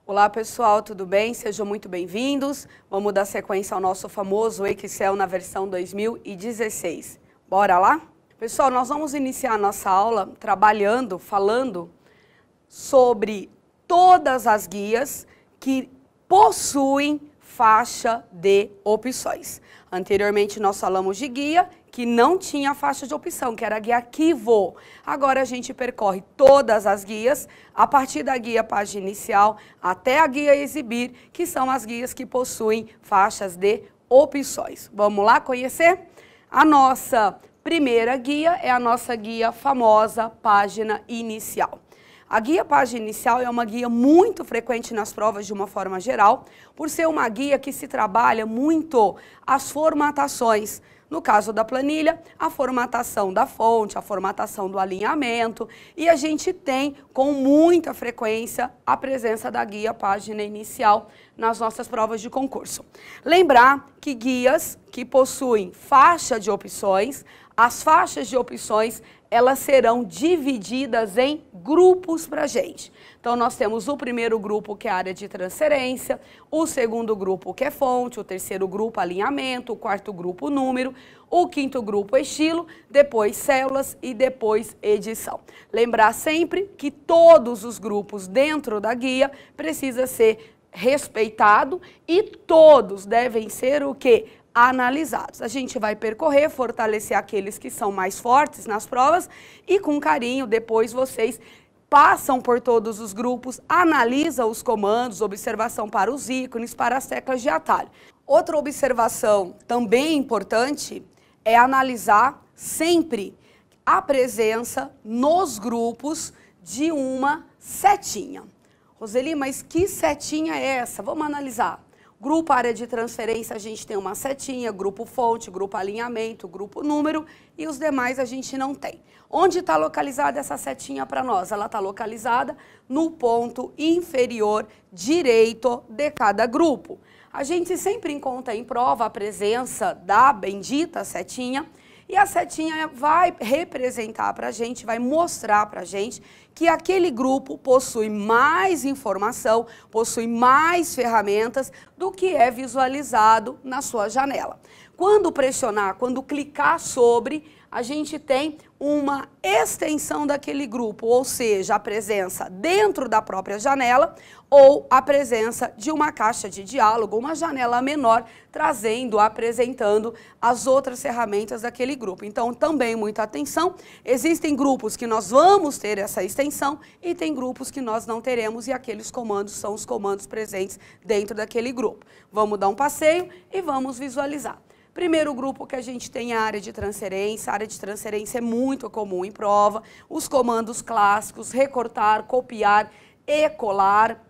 Olá pessoal, tudo bem? Sejam muito bem-vindos. Vamos dar sequência ao nosso famoso Excel na versão 2016. Bora lá? Pessoal, nós vamos iniciar a nossa aula falando sobre todas as guias que possuem faixa de opções. Anteriormente nós falamos de guia que não tinha faixa de opção, que era a guia Aqui Vou. Agora a gente percorre todas as guias, a partir da guia página inicial até a guia exibir, que são as guias que possuem faixas de opções. Vamos lá conhecer? A nossa primeira guia é a nossa guia famosa página inicial. A guia página inicial é uma guia muito frequente nas provas de uma forma geral, por ser uma guia que se trabalha muito as formatações. No caso da planilha, a formatação da fonte, a formatação do alinhamento, e a gente tem com muita frequência a presença da guia página inicial nas nossas provas de concurso. Lembrar que guias que possuem faixa de opções, as faixas de opções, elas serão divididas em grupos para a gente. Então, nós temos o primeiro grupo, que é a área de transferência, o segundo grupo, que é fonte, o terceiro grupo, alinhamento, o quarto grupo, número, o quinto grupo, estilo, depois células e depois edição. Lembrar sempre que todos os grupos dentro da guia precisam ser respeitados e todos devem ser o quê? Analisados. A gente vai percorrer, fortalecer aqueles que são mais fortes nas provas e com carinho depois vocês passam por todos os grupos, analisam os comandos, observação para os ícones, para as teclas de atalho. Outra observação também importante é analisar sempre a presença nos grupos de uma setinha. Roseli, mas que setinha é essa? Vamos analisar. Grupo área de transferência, a gente tem uma setinha, grupo fonte, grupo alinhamento, grupo número e os demais a gente não tem. Onde está localizada essa setinha para nós? Ela está localizada no ponto inferior direito de cada grupo. A gente sempre encontra em prova a presença da bendita setinha e a setinha vai representar para a gente, vai mostrar para a gente que aquele grupo possui mais informação, possui mais ferramentas do que é visualizado na sua janela. Quando pressionar, quando clicar sobre, a gente tem uma extensão daquele grupo, ou seja, a presença dentro da própria janela ou a presença de uma caixa de diálogo, uma janela menor, trazendo, apresentando as outras ferramentas daquele grupo. Então, também muita atenção, existem grupos que nós vamos ter essa extensão e tem grupos que nós não teremos e aqueles comandos são os comandos presentes dentro daquele grupo. Vamos dar um passeio e vamos visualizar. Primeiro grupo que a gente tem é a área de transferência. A área de transferência é muito comum em prova. Os comandos clássicos, recortar, copiar e colar.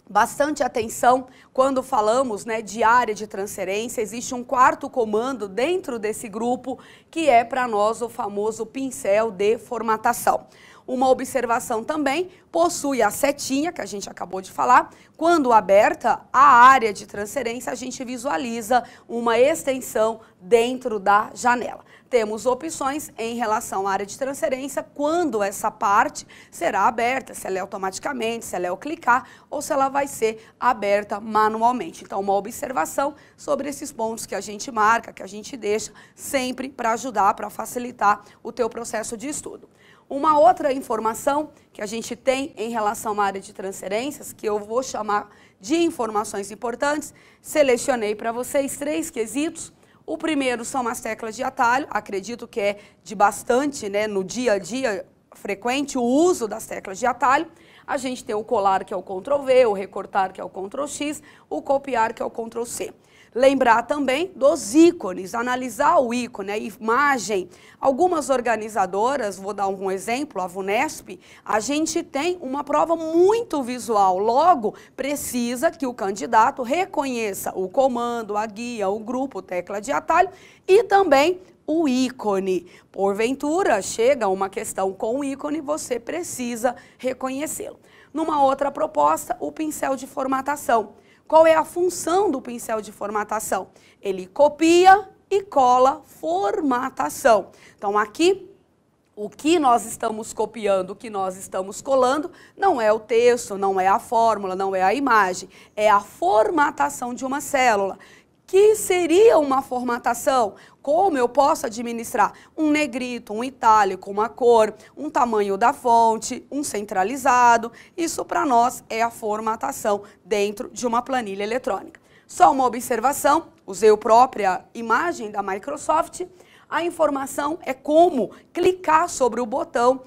Bastante atenção quando falamos, de área de transferência. Existe um quarto comando dentro desse grupo que é para nós o famoso pincel de formatação. Uma observação também, possui a setinha, que a gente acabou de falar. Quando aberta a área de transferência, a gente visualiza uma extensão dentro da janela. Temos opções em relação à área de transferência, quando essa parte será aberta, se ela é automaticamente, se ela é ao clicar, ou se ela vai ser aberta manualmente. Então, uma observação sobre esses pontos que a gente marca, que a gente deixa sempre para ajudar, para facilitar o teu processo de estudo. Uma outra informação que a gente tem em relação à área de transferências, que eu vou chamar de informações importantes, selecionei para vocês 3 quesitos. O primeiro são as teclas de atalho, acredito que é de bastante, no dia a dia frequente o uso das teclas de atalho. A gente tem o colar, que é o Ctrl V, o recortar, que é o Ctrl X, o copiar, que é o Ctrl C. Lembrar também dos ícones, analisar o ícone, a imagem. Algumas organizadoras, vou dar um exemplo, a VUNESP, a gente tem uma prova muito visual, logo precisa que o candidato reconheça o comando, a guia, o grupo, tecla de atalho e também o ícone. Porventura, chega uma questão com o ícone, você precisa reconhecê-lo. Numa outra proposta, o pincel de formatação. Qual é a função do pincel de formatação? Ele copia e cola formatação. Então, aqui, O que nós estamos copiando, o que nós estamos colando, não é o texto, não é a fórmula, não é a imagem, é a formatação de uma célula. Que seria uma formatação? Como eu posso administrar um negrito, um itálico, uma cor, um tamanho da fonte, um centralizado? Isso para nós é a formatação dentro de uma planilha eletrônica. Só uma observação, usei a própria imagem da Microsoft. A informação é como clicar sobre o botão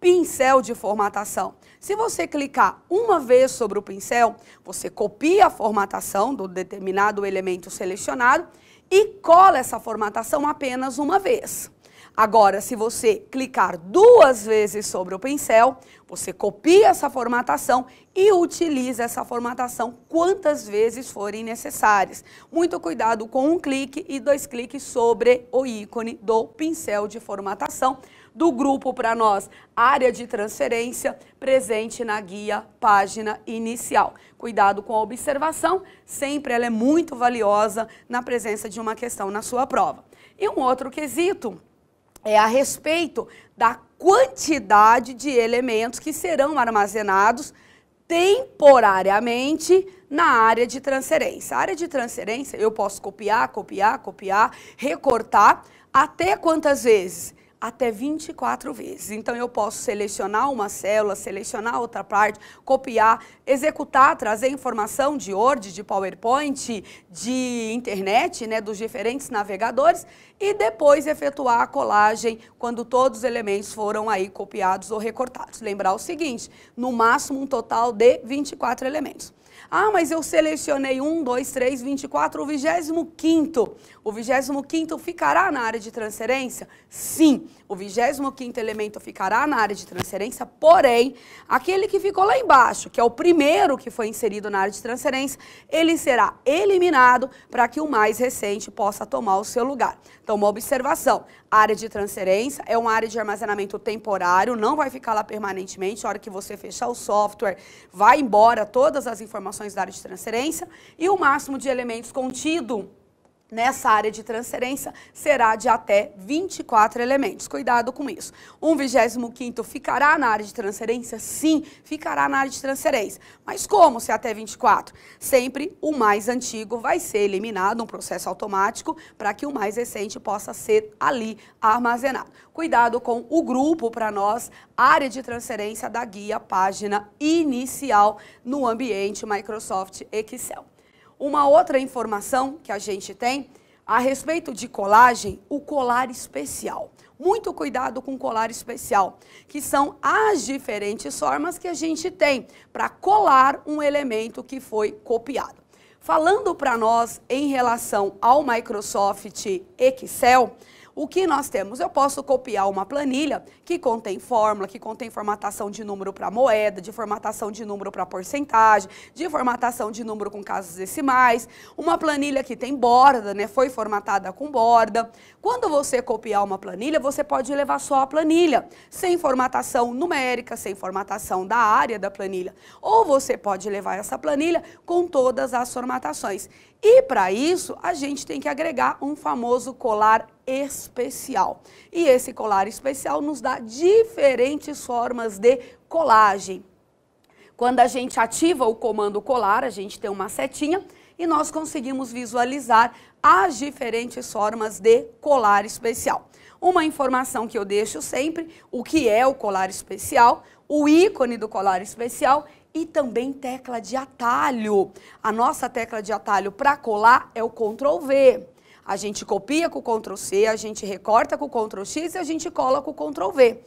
pincel de formatação. Se você clicar uma vez sobre o pincel, você copia a formatação do determinado elemento selecionado e cola essa formatação apenas uma vez. Agora, se você clicar 2 vezes sobre o pincel, você copia essa formatação e utiliza essa formatação quantas vezes forem necessárias. Muito cuidado com 1 clique e 2 cliques sobre o ícone do pincel de formatação do grupo para nós, área de transferência, presente na guia página inicial. Cuidado com a observação, sempre ela é muito valiosa na presença de uma questão na sua prova. E um outro quesito é a respeito da quantidade de elementos que serão armazenados temporariamente na área de transferência. A área de transferência eu posso copiar, recortar até quantas vezes? Até 24 vezes. Então, eu posso selecionar uma célula, selecionar outra parte, copiar, executar, trazer informação de Word, de PowerPoint, de internet, né, dos diferentes navegadores e depois efetuar a colagem quando todos os elementos foram aí copiados ou recortados. Lembrar o seguinte, no máximo um total de 24 elementos. Ah, mas eu selecionei 1, 2, 3, 24, o 25º. O 25º ficará na área de transferência? Sim, o 25º elemento ficará na área de transferência, porém, aquele que ficou lá embaixo, que é o primeiro que foi inserido na área de transferência, ele será eliminado para que o mais recente possa tomar o seu lugar. Então, uma observação, a área de transferência é uma área de armazenamento temporário, não vai ficar lá permanentemente, a hora que você fechar o software, vai embora todas as informações da área de transferência e o máximo de elementos contido nessa área de transferência será de até 24 elementos. Cuidado com isso. Um 25º ficará na área de transferência? Sim, ficará na área de transferência. Mas como se até 24? Sempre o mais antigo vai ser eliminado, um processo automático, para que o mais recente possa ser ali armazenado. Cuidado com o grupo para nós, área de transferência da guia página inicial no ambiente Microsoft Excel. Uma outra informação que a gente tem a respeito de colagem, o colar especial. Muito cuidado com o colar especial, que são as diferentes formas que a gente tem para colar um elemento que foi copiado. Falando para nós em relação ao Microsoft Excel, o que nós temos? Eu posso copiar uma planilha que contém fórmula, que contém formatação de número para moeda, de formatação de número para porcentagem, de formatação de número com casas decimais, uma planilha que tem borda, né, foi formatada com borda. Quando você copiar uma planilha, você pode levar só a planilha, sem formatação numérica, sem formatação da área da planilha. Ou você pode levar essa planilha com todas as formatações. E para isso, a gente tem que agregar um famoso colar especial. E esse colar especial nos dá diferentes formas de colagem. Quando a gente ativa o comando colar, a gente tem uma setinha e nós conseguimos visualizar as diferentes formas de colar especial. Uma informação que eu deixo sempre, o que é o colar especial, o ícone do colar especial e também tecla de atalho. A nossa tecla de atalho para colar é o Ctrl V. A gente copia com o Ctrl C, a gente recorta com o Ctrl X e a gente cola com o Ctrl V.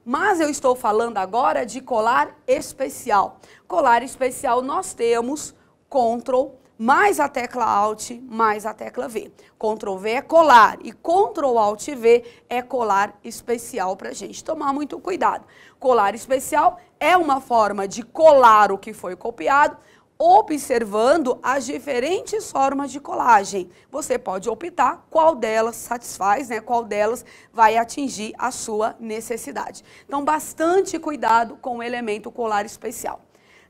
Mas eu estou falando agora de colar especial. Colar especial nós temos Ctrl mais a tecla Alt mais a tecla V. Ctrl V é colar e Ctrl Alt V é colar especial para a gente tomar muito cuidado. Colar especial é uma forma de colar o que foi copiado, observando as diferentes formas de colagem. Você pode optar qual delas satisfaz, né, qual delas vai atingir a sua necessidade. Então, bastante cuidado com o elemento colar especial.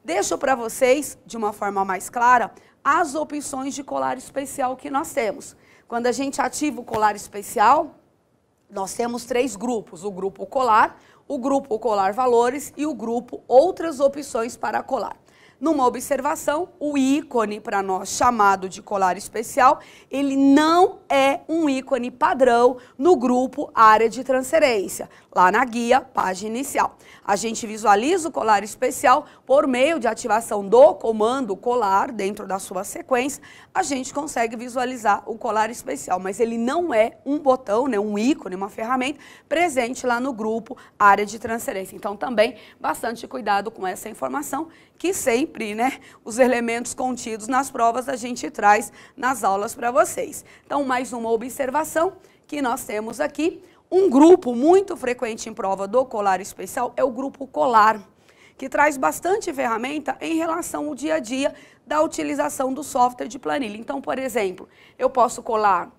Deixo para vocês, de uma forma mais clara, as opções de colar especial que nós temos. Quando a gente ativa o colar especial, Nós temos 3 grupos, o grupo colar, o grupo colar valores e o grupo outras opções para colar. Numa observação, o ícone para nós chamado de colar especial, ele não é um ícone padrão no grupo área de transferência, lá na guia, página inicial. A gente visualiza o colar especial por meio de ativação do comando colar dentro da sua sequência, a gente consegue visualizar o colar especial, mas ele não é um botão, né, um ícone, uma ferramenta presente lá no grupo área de transferência. Então também bastante cuidado com essa informação, que sempre, né, os elementos contidos nas provas a gente traz nas aulas para vocês. Então, mais uma observação que nós temos aqui. Um grupo muito frequente em prova do colar especial é o grupo colar, que traz bastante ferramenta em relação ao dia a dia da utilização do software de planilha. Então, por exemplo, eu posso colar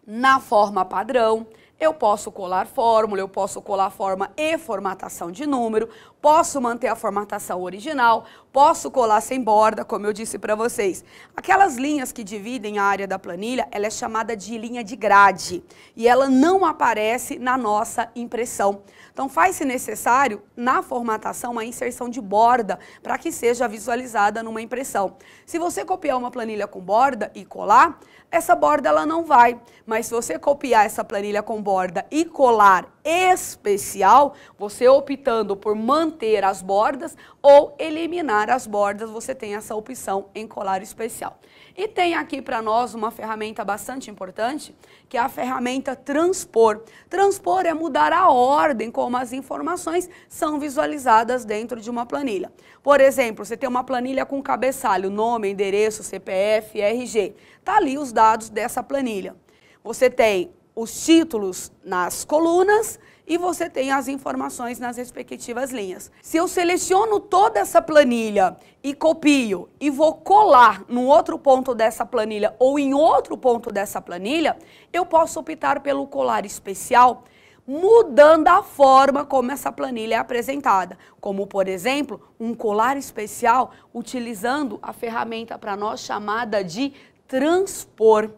na forma padrão, eu posso colar fórmula, eu posso colar forma e formatação de número, posso manter a formatação original, posso colar sem borda, como eu disse para vocês. Aquelas linhas que dividem a área da planilha, ela é chamada de linha de grade e ela não aparece na nossa impressão. Então faz-se necessário, na formatação, uma inserção de borda para que seja visualizada numa impressão. Se você copiar uma planilha com borda e colar, essa borda ela não vai, mas se você copiar essa planilha com borda e colar especial, você optando por manter as bordas ou eliminar as bordas, você tem essa opção em colar especial. E tem aqui para nós uma ferramenta bastante importante, que é a ferramenta transpor. Transpor é mudar a ordem como as informações são visualizadas dentro de uma planilha. Por exemplo, você tem uma planilha com cabeçalho, nome, endereço, CPF, RG. Está ali os dados dessa planilha. Você tem os títulos nas colunas e você tem as informações nas respectivas linhas. Se eu seleciono toda essa planilha e copio e vou colar num outro ponto dessa planilha ou em outro ponto dessa planilha, eu posso optar pelo colar especial, mudando a forma como essa planilha é apresentada. Como, por exemplo, um colar especial utilizando a ferramenta para nós chamada de transpor.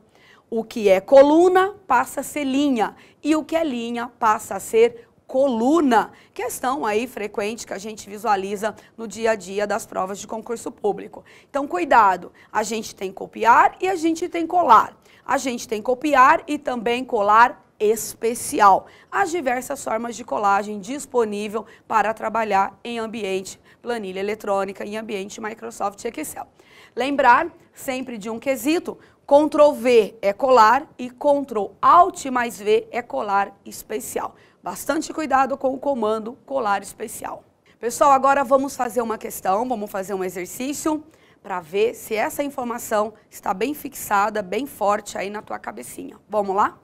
O que é coluna passa a ser linha e o que é linha passa a ser coluna. Questão aí frequente que a gente visualiza no dia a dia das provas de concurso público. Então, cuidado, a gente tem copiar e a gente tem colar. A gente tem copiar e também colar especial. As diversas formas de colagem disponível para trabalhar em ambiente planilha eletrônica, em ambiente Microsoft Excel. Lembrar sempre de um quesito: Ctrl V é colar e Ctrl Alt mais V é colar especial. Bastante cuidado com o comando colar especial. Pessoal, agora vamos fazer uma questão, vamos fazer um exercício para ver se essa informação está bem fixada, bem forte aí na tua cabecinha. Vamos lá?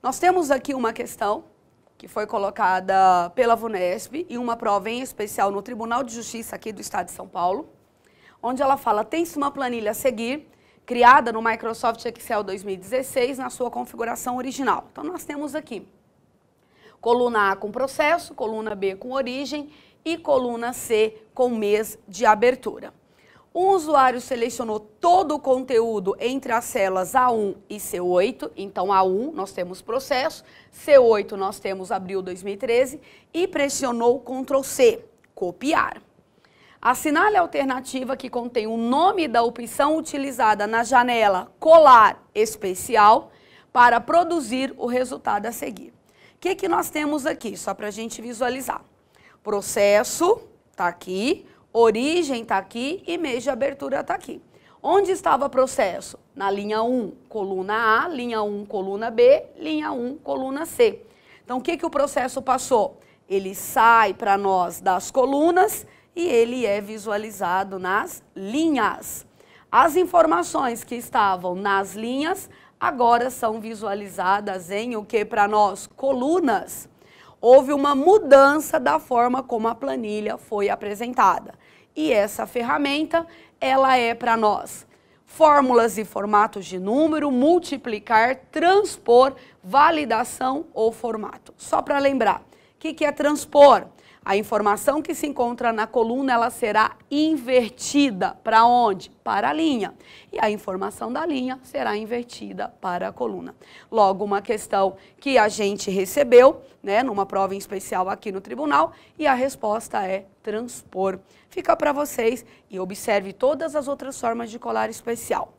Nós temos aqui uma questão que foi colocada pela VUNESP em uma prova em especial no Tribunal de Justiça aqui do Estado de São Paulo, onde ela fala: tem-se uma planilha a seguir, criada no Microsoft Excel 2016 na sua configuração original. Então nós temos aqui coluna A com processo, coluna B com origem e coluna C com mês de abertura. O usuário selecionou todo o conteúdo entre as células A1 e C8, então A1 nós temos processo, C8 nós temos abril 2013 e pressionou Ctrl C, copiar. Assinale a alternativa que contém o nome da opção utilizada na janela colar especial para produzir o resultado a seguir. O que nós temos aqui, só para a gente visualizar? Processo está aqui, origem está aqui e mês de abertura está aqui. Onde estava processo? Na linha 1, coluna A, linha 1, coluna B, linha 1, coluna C. Então, o que o processo passou? Ele sai para nós das colunas e ele é visualizado nas linhas. As informações que estavam nas linhas agora são visualizadas em o que para nós? Colunas. Houve uma mudança da forma como a planilha foi apresentada. E essa ferramenta, ela é para nós fórmulas e formatos de número, multiplicar, transpor, validação ou formato. Só para lembrar, o que é transpor? A informação que se encontra na coluna, ela será invertida para onde? Para a linha. E a informação da linha será invertida para a coluna. Logo, uma questão que a gente recebeu, né, numa prova em especial aqui no tribunal, e a resposta é transpor. Fica para vocês e observe todas as outras formas de colar especial.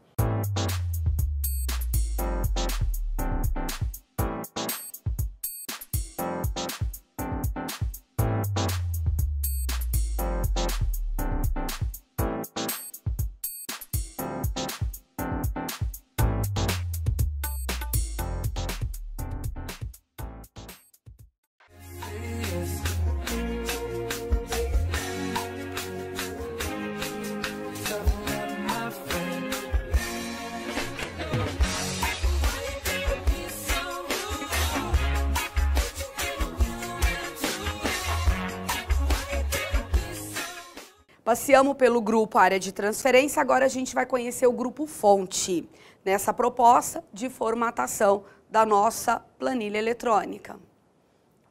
Passeamos pelo grupo área de transferência, agora a gente vai conhecer o grupo fonte, nessa proposta de formatação da nossa planilha eletrônica.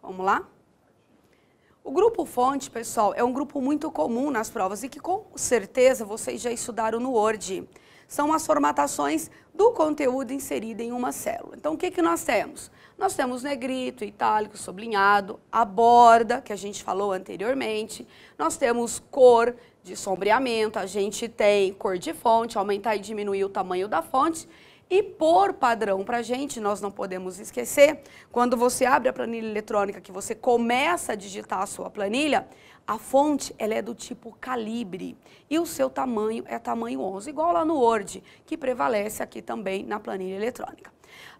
Vamos lá? O grupo fonte, pessoal, é um grupo muito comum nas provas e que com certeza vocês já estudaram no Word. São as formatações do conteúdo inserido em uma célula. Então, o que nós temos? Nós temos negrito, itálico, sublinhado, a borda, que a gente falou anteriormente. Nós temos cor de sombreamento, a gente tem cor de fonte, aumentar e diminuir o tamanho da fonte. E por padrão para a gente, nós não podemos esquecer, quando você abre a planilha eletrônica, que você começa a digitar a sua planilha, a fonte ela é do tipo calibre e o seu tamanho é tamanho 11, igual lá no Word, que prevalece aqui também na planilha eletrônica.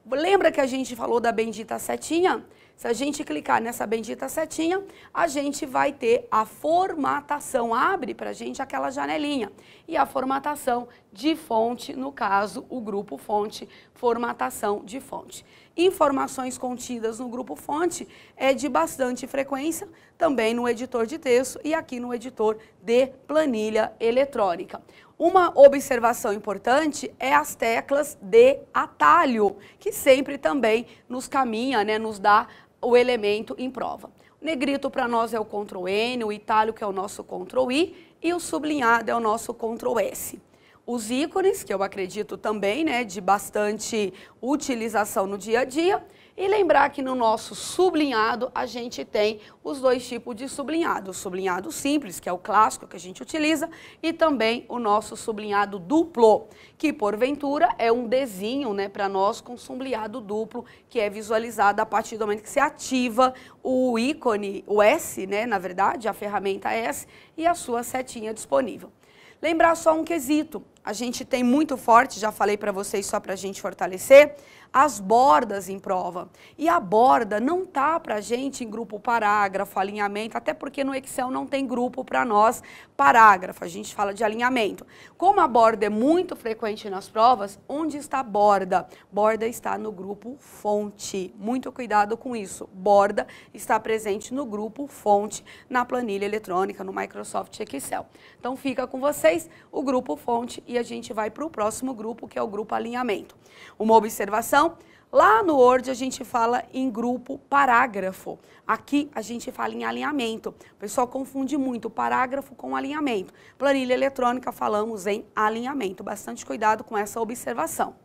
Lembra que a gente falou da bendita setinha? Se a gente clicar nessa bendita setinha, a gente vai ter a formatação, abre para a gente aquela janelinha. E a formatação de fonte, no caso, o grupo fonte, formatação de fonte. Informações contidas no grupo fonte é de bastante frequência, também no editor de texto e aqui no editor de planilha eletrônica. Uma observação importante é as teclas de atalho, que sempre também nos caminha, né, nos dá o elemento em prova. O negrito para nós é o Ctrl N, o itálico é o nosso Ctrl I e o sublinhado é o nosso Ctrl S. Os ícones, que eu acredito também, né, de bastante utilização no dia a dia. E lembrar que no nosso sublinhado a gente tem os dois tipos de sublinhado. O sublinhado simples, que é o clássico que a gente utiliza, e também o nosso sublinhado duplo, que porventura é um desenho, né, para nós com sublinhado duplo, que é visualizado a partir do momento que você ativa o ícone, o S, né, na verdade, a ferramenta S e a sua setinha disponível. Lembrar só um quesito, a gente tem muito forte, já falei para vocês só para a gente fortalecer, as bordas em prova. E a borda não tá para a gente em grupo parágrafo, alinhamento, até porque no Excel não tem grupo para nós parágrafo, a gente fala de alinhamento. Como a borda é muito frequente nas provas, onde está a borda? Borda está no grupo fonte, muito cuidado com isso. Borda está presente no grupo fonte, na planilha eletrônica, no Microsoft Excel. Então fica com vocês o grupo fonte e a gente vai para o próximo grupo, que é o grupo alinhamento. Uma observação, lá no Word a gente fala em grupo parágrafo, aqui a gente fala em alinhamento. O pessoal confunde muito parágrafo com alinhamento. Planilha eletrônica falamos em alinhamento, bastante cuidado com essa observação.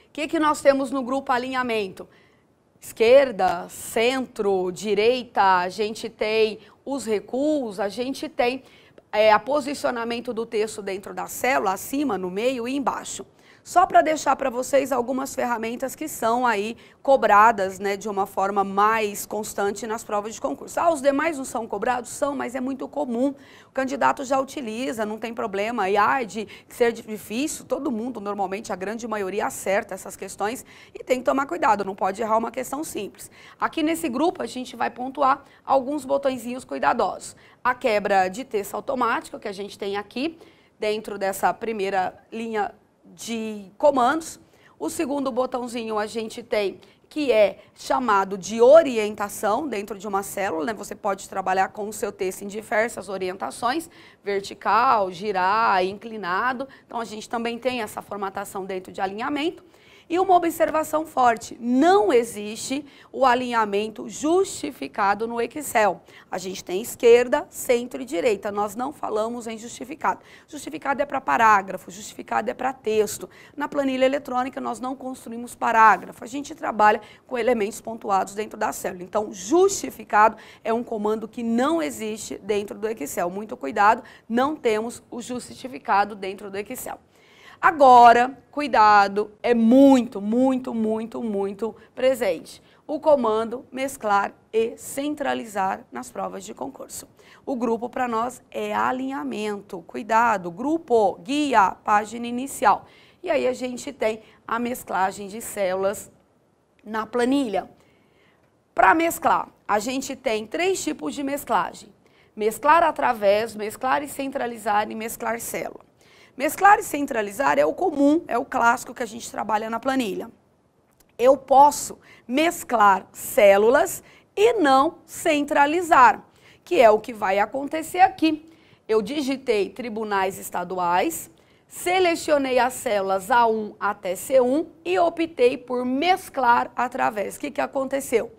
O que nós temos no grupo alinhamento? Esquerda, centro, direita, a gente tem os recuos, a gente tem a posicionamento do texto dentro da célula, acima, no meio e embaixo. Só para deixar para vocês algumas ferramentas que são aí cobradas, né, de uma forma mais constante nas provas de concurso. Os demais não são cobrados? São, mas é muito comum. O candidato já utiliza, não tem problema. E de ser difícil, todo mundo, normalmente, a grande maioria acerta essas questões e tem que tomar cuidado, não pode errar uma questão simples. Aqui nesse grupo a gente vai pontuar alguns botõezinhos cuidadosos. A quebra de texto automático que a gente tem aqui, dentro dessa primeira linha de comandos. O segundo botãozinho a gente tem que é chamado de orientação dentro de uma célula, né? Você pode trabalhar com o seu texto em diversas orientações, vertical, girar, inclinado. Então a gente também tem essa formatação dentro de alinhamento. E uma observação forte, não existe o alinhamento justificado no Excel. A gente tem esquerda, centro e direita, nós não falamos em justificado. Justificado é para parágrafo, justificado é para texto. Na planilha eletrônica nós não construímos parágrafo, a gente trabalha com elementos pontuados dentro da célula. Então, justificado é um comando que não existe dentro do Excel. Muito cuidado, não temos o justificado dentro do Excel. Agora, cuidado, é muito presente. O comando mesclar e centralizar nas provas de concurso. O grupo para nós é alinhamento. Cuidado, grupo, guia, página inicial. E aí a gente tem a mesclagem de células na planilha. Para mesclar, a gente tem 3 tipos de mesclagem. Mesclar através, mesclar e centralizar e mesclar célula. Mesclar e centralizar é o comum, é o clássico que a gente trabalha na planilha. Eu posso mesclar células e não centralizar, que é o que vai acontecer aqui. Eu digitei tribunais estaduais, selecionei as células A1 até C1 e optei por mesclar através. O que aconteceu?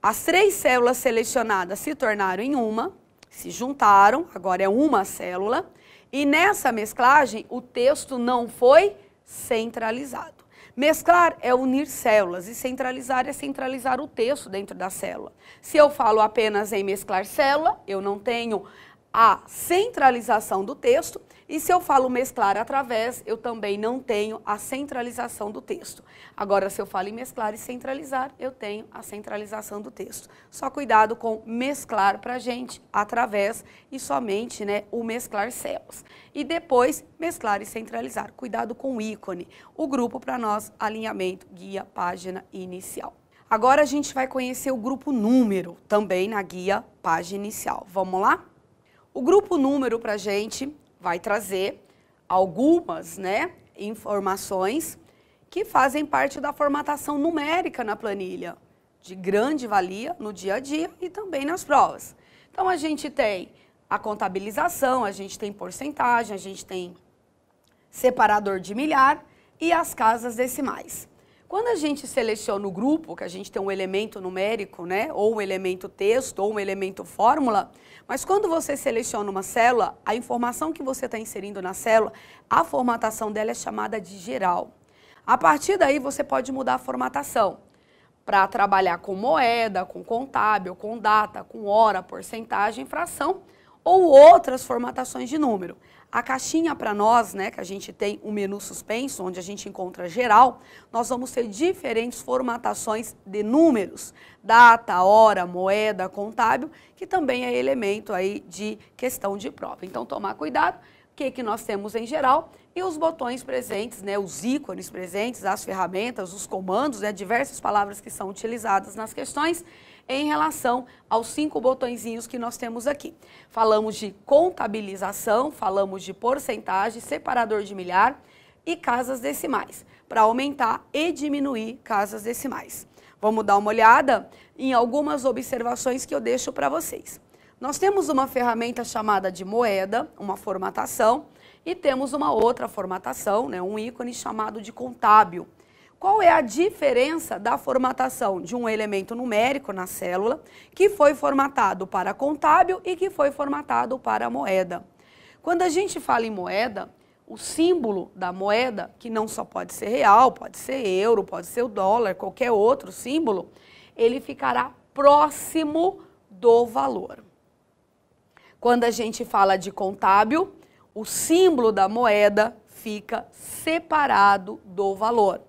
As 3 células selecionadas se tornaram em uma, se juntaram, agora é uma célula. E nessa mesclagem, o texto não foi centralizado. Mesclar é unir células e centralizar é centralizar o texto dentro da célula. Se eu falo apenas em mesclar célula, eu não tenho a centralização do texto. E se eu falo mesclar através, eu também não tenho a centralização do texto. Agora, se eu falo em mesclar e centralizar, eu tenho a centralização do texto. Só cuidado com mesclar para a gente, através e somente, né, o mesclar células. E depois, mesclar e centralizar. Cuidado com o ícone. O grupo para nós, alinhamento, guia, página inicial. Agora a gente vai conhecer o grupo número, também na guia, página inicial. Vamos lá? O grupo número para a gente vai trazer algumas, né, informações que fazem parte da formatação numérica na planilha, de grande valia no dia a dia e também nas provas. Então, a gente tem a contabilização, a gente tem porcentagem, a gente tem separador de milhar e as casas decimais. Quando a gente seleciona o grupo, que a gente tem um elemento numérico, né, ou um elemento texto, ou um elemento fórmula, mas quando você seleciona uma célula, a informação que você está inserindo na célula, a formatação dela é chamada de geral. A partir daí, você pode mudar a formatação para trabalhar com moeda, com contábil, com data, com hora, porcentagem, fração, ou outras formatações de número. A caixinha para nós, né, que a gente tem um menu suspenso, onde a gente encontra geral, nós vamos ter diferentes formatações de números, data, hora, moeda, contábil, que também é elemento aí de questão de prova. Então, tomar cuidado, o que nós temos em geral e os botões presentes, né, os ícones presentes, as ferramentas, os comandos, né, diversas palavras que são utilizadas nas questões, em relação aos 5 botõezinhos que nós temos aqui. Falamos de contabilização, falamos de porcentagem, separador de milhar e casas decimais, para aumentar e diminuir casas decimais. Vamos dar uma olhada em algumas observações que eu deixo para vocês. Nós temos uma ferramenta chamada de moeda, uma formatação, e temos uma outra formatação, né, um ícone chamado de contábil. Qual é a diferença da formatação de um elemento numérico na célula que foi formatado para contábil e que foi formatado para moeda? Quando a gente fala em moeda, o símbolo da moeda, que não só pode ser real, pode ser euro, pode ser o dólar, qualquer outro símbolo, ele ficará próximo do valor. Quando a gente fala de contábil, o símbolo da moeda fica separado do valor.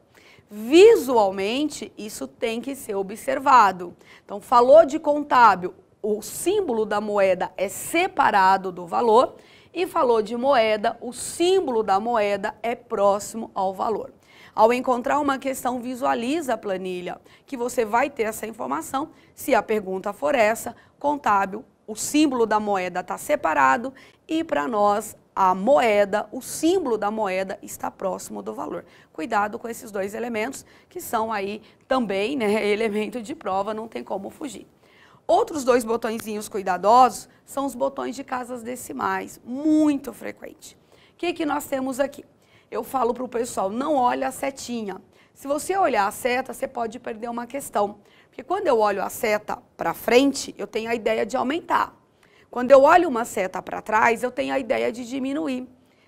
Visualmente, isso tem que ser observado. Então, falou de contábil, o símbolo da moeda é separado do valor, e falou de moeda, o símbolo da moeda é próximo ao valor. Ao encontrar uma questão, visualiza a planilha, que você vai ter essa informação. Se a pergunta for essa, contábil, o símbolo da moeda está separado e para nós a moeda, o símbolo da moeda está próximo do valor. Cuidado com esses 2 elementos que são aí também, né, elemento de prova, não tem como fugir. Outros 2 botõezinhos cuidadosos são os botões de casas decimais, muito frequente. O que nós temos aqui? Eu falo para o pessoal, não olha a setinha. Se você olhar a seta, você pode perder uma questão. Porque quando eu olho a seta para frente, eu tenho a ideia de aumentar. Quando eu olho uma seta para trás, eu tenho a ideia de diminuir.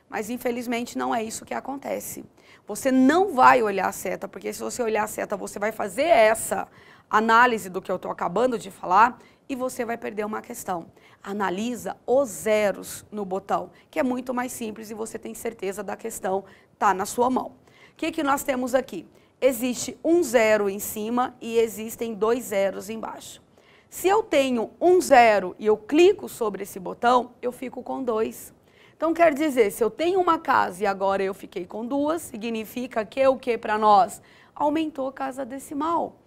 Mas, infelizmente, não é isso que acontece. Você não vai olhar a seta, porque se você olhar a seta, você vai fazer essa análise do que eu estou acabando de falar e você vai perder uma questão. Analisa os zeros no botão, que é muito mais simples e você tem certeza da questão tá na sua mão. O que nós temos aqui? Existe um zero em cima e existem 2 zeros embaixo. Se eu tenho um zero e eu clico sobre esse botão, eu fico com 2. Então, quer dizer, se eu tenho uma casa e agora eu fiquei com 2, significa que o que para nós? Aumentou a casa decimal.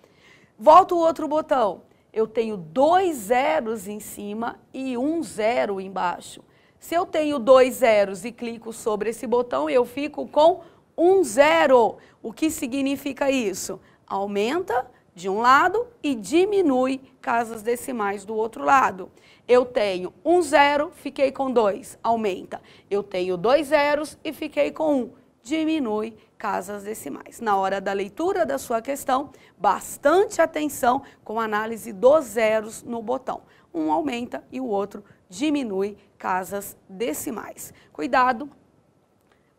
Volta o outro botão. Eu tenho 2 zeros em cima e um zero embaixo. Se eu tenho 2 zeros e clico sobre esse botão, eu fico com 1 zero. O que significa isso? Aumenta de um lado e diminui casas decimais do outro lado. Eu tenho 1 zero, fiquei com 2, aumenta. Eu tenho 2 zeros e fiquei com 1, diminui casas decimais. Na hora da leitura da sua questão, bastante atenção com a análise dos zeros no botão. Um aumenta e o outro diminui casas decimais. Cuidado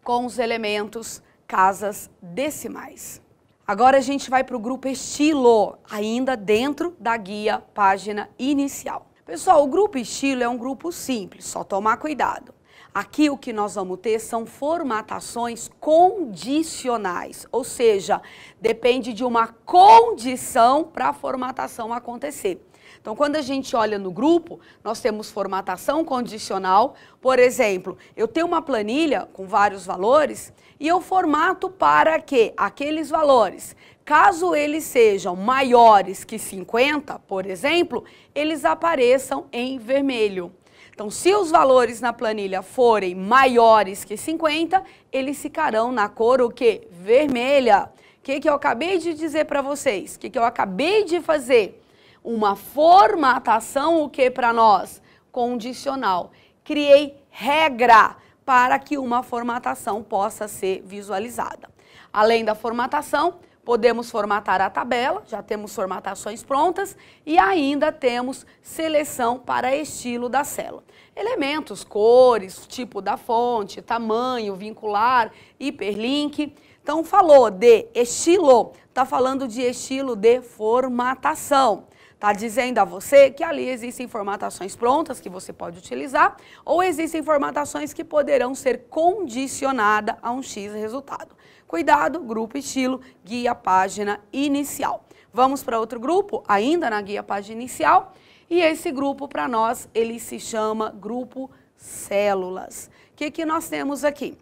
com os elementos casas decimais. Agora a gente vai para o grupo estilo, ainda dentro da guia página inicial. Pessoal, o grupo estilo é um grupo simples, só tomar cuidado. Aqui o que nós vamos ter são formatações condicionais, ou seja, depende de uma condição para a formatação acontecer. Então, quando a gente olha no grupo, nós temos formatação condicional. Por exemplo, eu tenho uma planilha com vários valores e eu formato para que aqueles valores, caso eles sejam maiores que 50, por exemplo, eles apareçam em vermelho. Então, se os valores na planilha forem maiores que 50, eles ficarão na cor o quê? Vermelha. O que eu acabei de dizer para vocês? O que eu acabei de fazer? Uma formatação, o que para nós? Condicional. Criei regra para que uma formatação possa ser visualizada. Além da formatação, podemos formatar a tabela, já temos formatações prontas e ainda temos seleção para estilo da célula. Elementos, cores, tipo da fonte, tamanho, vincular, hiperlink. Então, falou de estilo, está falando de estilo de formatação. Está dizendo a você que ali existem formatações prontas que você pode utilizar ou existem formatações que poderão ser condicionadas a um X resultado. Cuidado, grupo estilo, guia página inicial. Vamos para outro grupo, ainda na guia página inicial, e esse grupo para nós, ele se chama grupo células. O que nós temos aqui?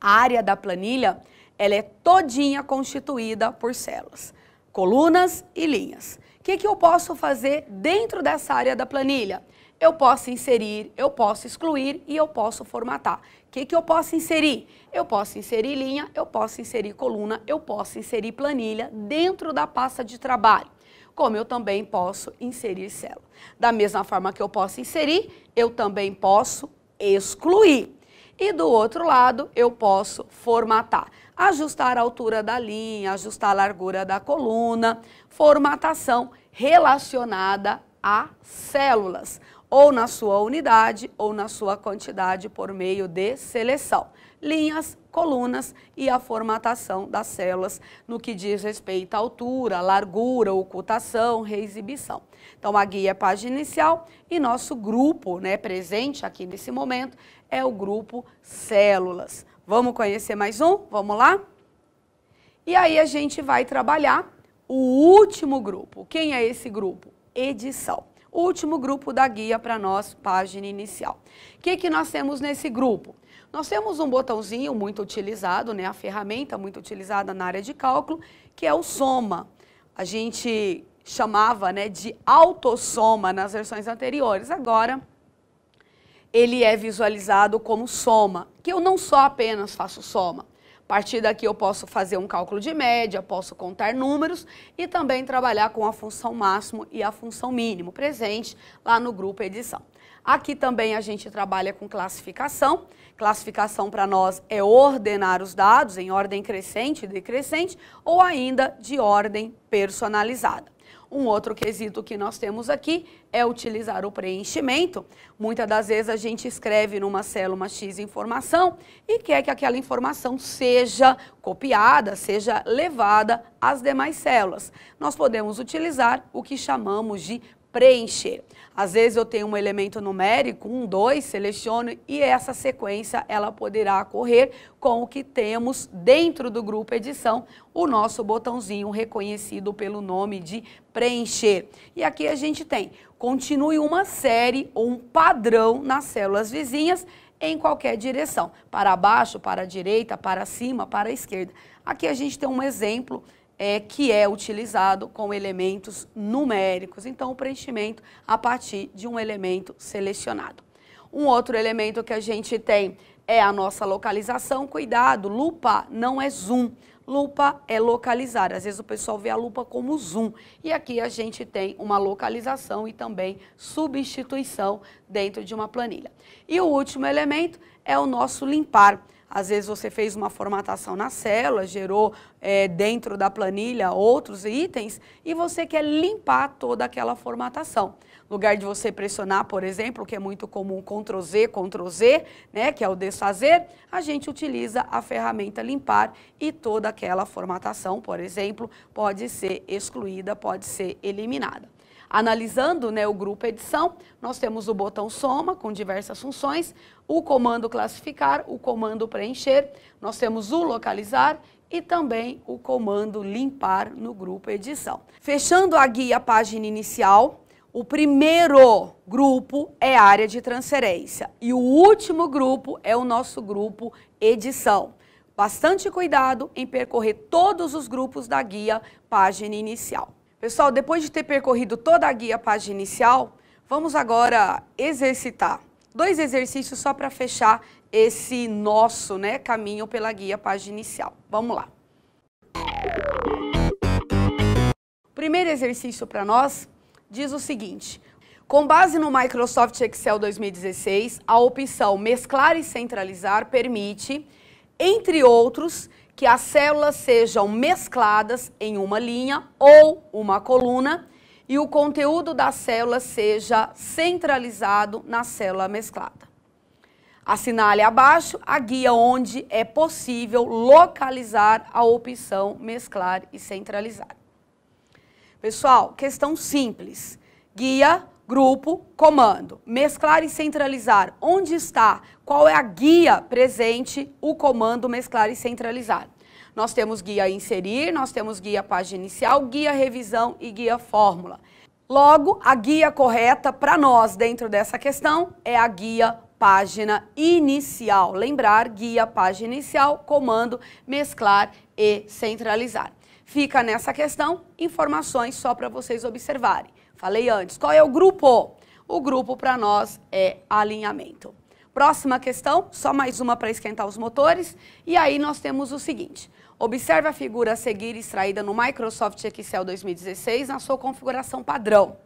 A área da planilha, ela é todinha constituída por células, colunas e linhas. O que eu posso fazer dentro dessa área da planilha? Eu posso inserir, eu posso excluir e eu posso formatar. O que eu posso inserir? Eu posso inserir linha, eu posso inserir coluna, eu posso inserir planilha dentro da pasta de trabalho. Como eu também posso inserir célula. Da mesma forma que eu posso inserir, eu também posso excluir. E do outro lado, eu posso formatar. Ajustar a altura da linha, ajustar a largura da coluna, formatação relacionada a células, ou na sua unidade ou na sua quantidade por meio de seleção. Linhas, colunas e a formatação das células no que diz respeito à altura, largura, ocultação, reexibição. Então, a guia é página inicial e nosso grupo, presente aqui nesse momento, é o grupo células. Vamos conhecer mais um? Vamos lá? E aí a gente vai trabalhar o último grupo. Quem é esse grupo? Edição. O último grupo da guia para nós, página inicial. O que nós temos nesse grupo? Nós temos um botãozinho muito utilizado, a ferramenta muito utilizada na área de cálculo, que é o soma. A gente chamava de autossoma nas versões anteriores. Agora, ele é visualizado como soma, que eu não só apenas faço soma. A partir daqui eu posso fazer um cálculo de média, posso contar números e também trabalhar com a função máximo e a função mínimo, presente lá no grupo edição. Aqui também a gente trabalha com classificação. Classificação para nós é ordenar os dados em ordem crescente e decrescente ou ainda de ordem personalizada. Um outro quesito que nós temos aqui é utilizar o preenchimento. Muitas das vezes a gente escreve numa célula uma X informação e quer que aquela informação seja copiada, seja levada às demais células. Nós podemos utilizar o que chamamos de preencher. Às vezes eu tenho um elemento numérico, 1, 2, seleciono e essa sequência ela poderá ocorrer com o que temos dentro do grupo edição, o nosso botãozinho reconhecido pelo nome de preencher. E aqui a gente tem, continue uma série ou um padrão nas células vizinhas em qualquer direção, para baixo, para a direita, para cima, para a esquerda. Aqui a gente tem um exemplo que é utilizado com elementos numéricos, então o preenchimento a partir de um elemento selecionado. Um outro elemento que a gente tem é a nossa localização. Cuidado, lupa não é zoom, lupa é localizar. Às vezes o pessoal vê a lupa como zoom e aqui a gente tem uma localização e também substituição dentro de uma planilha. E o último elemento é o nosso limpar. Às vezes você fez uma formatação na célula, gerou dentro da planilha outros itens e você quer limpar toda aquela formatação. No lugar de você pressionar, por exemplo, que é muito comum Ctrl Z, né, que é o desfazer, a gente utiliza a ferramenta limpar e toda aquela formatação, por exemplo, pode ser excluída, pode ser eliminada. Analisando, né, o grupo edição, nós temos o botão soma com diversas funções, o comando classificar, o comando preencher, nós temos o localizar e também o comando limpar no grupo edição. Fechando a guia página inicial, o primeiro grupo é a área de transferência e o último grupo é o nosso grupo edição. Bastante cuidado em percorrer todos os grupos da guia página inicial. Pessoal, depois de ter percorrido toda a guia página inicial, vamos agora exercitar 2 exercícios só para fechar esse nosso, né, caminho pela guia página inicial. Vamos lá. O primeiro exercício para nós diz o seguinte: com base no Microsoft Excel 2016, a opção mesclar e centralizar permite, entre outros, que as células sejam mescladas em uma linha ou uma coluna e o conteúdo da célula seja centralizado na célula mesclada. Assinale abaixo a guia onde é possível localizar a opção mesclar e centralizar. Pessoal, questão simples. Guia, grupo, comando. Mesclar e centralizar. Onde está? Qual é a guia presente? O comando mesclar e centralizar. Nós temos guia inserir, nós temos guia página inicial, guia revisão e guia fórmula. Logo, a guia correta para nós dentro dessa questão é a guia página inicial. Lembrar, guia página inicial, comando mesclar e centralizar. Fica nessa questão informações só para vocês observarem. Falei antes, qual é o grupo? O grupo para nós é alinhamento. Próxima questão, só mais uma para esquentar os motores. E aí nós temos o seguinte: observe a figura a seguir extraída no Microsoft Excel 2016 na sua configuração padrão.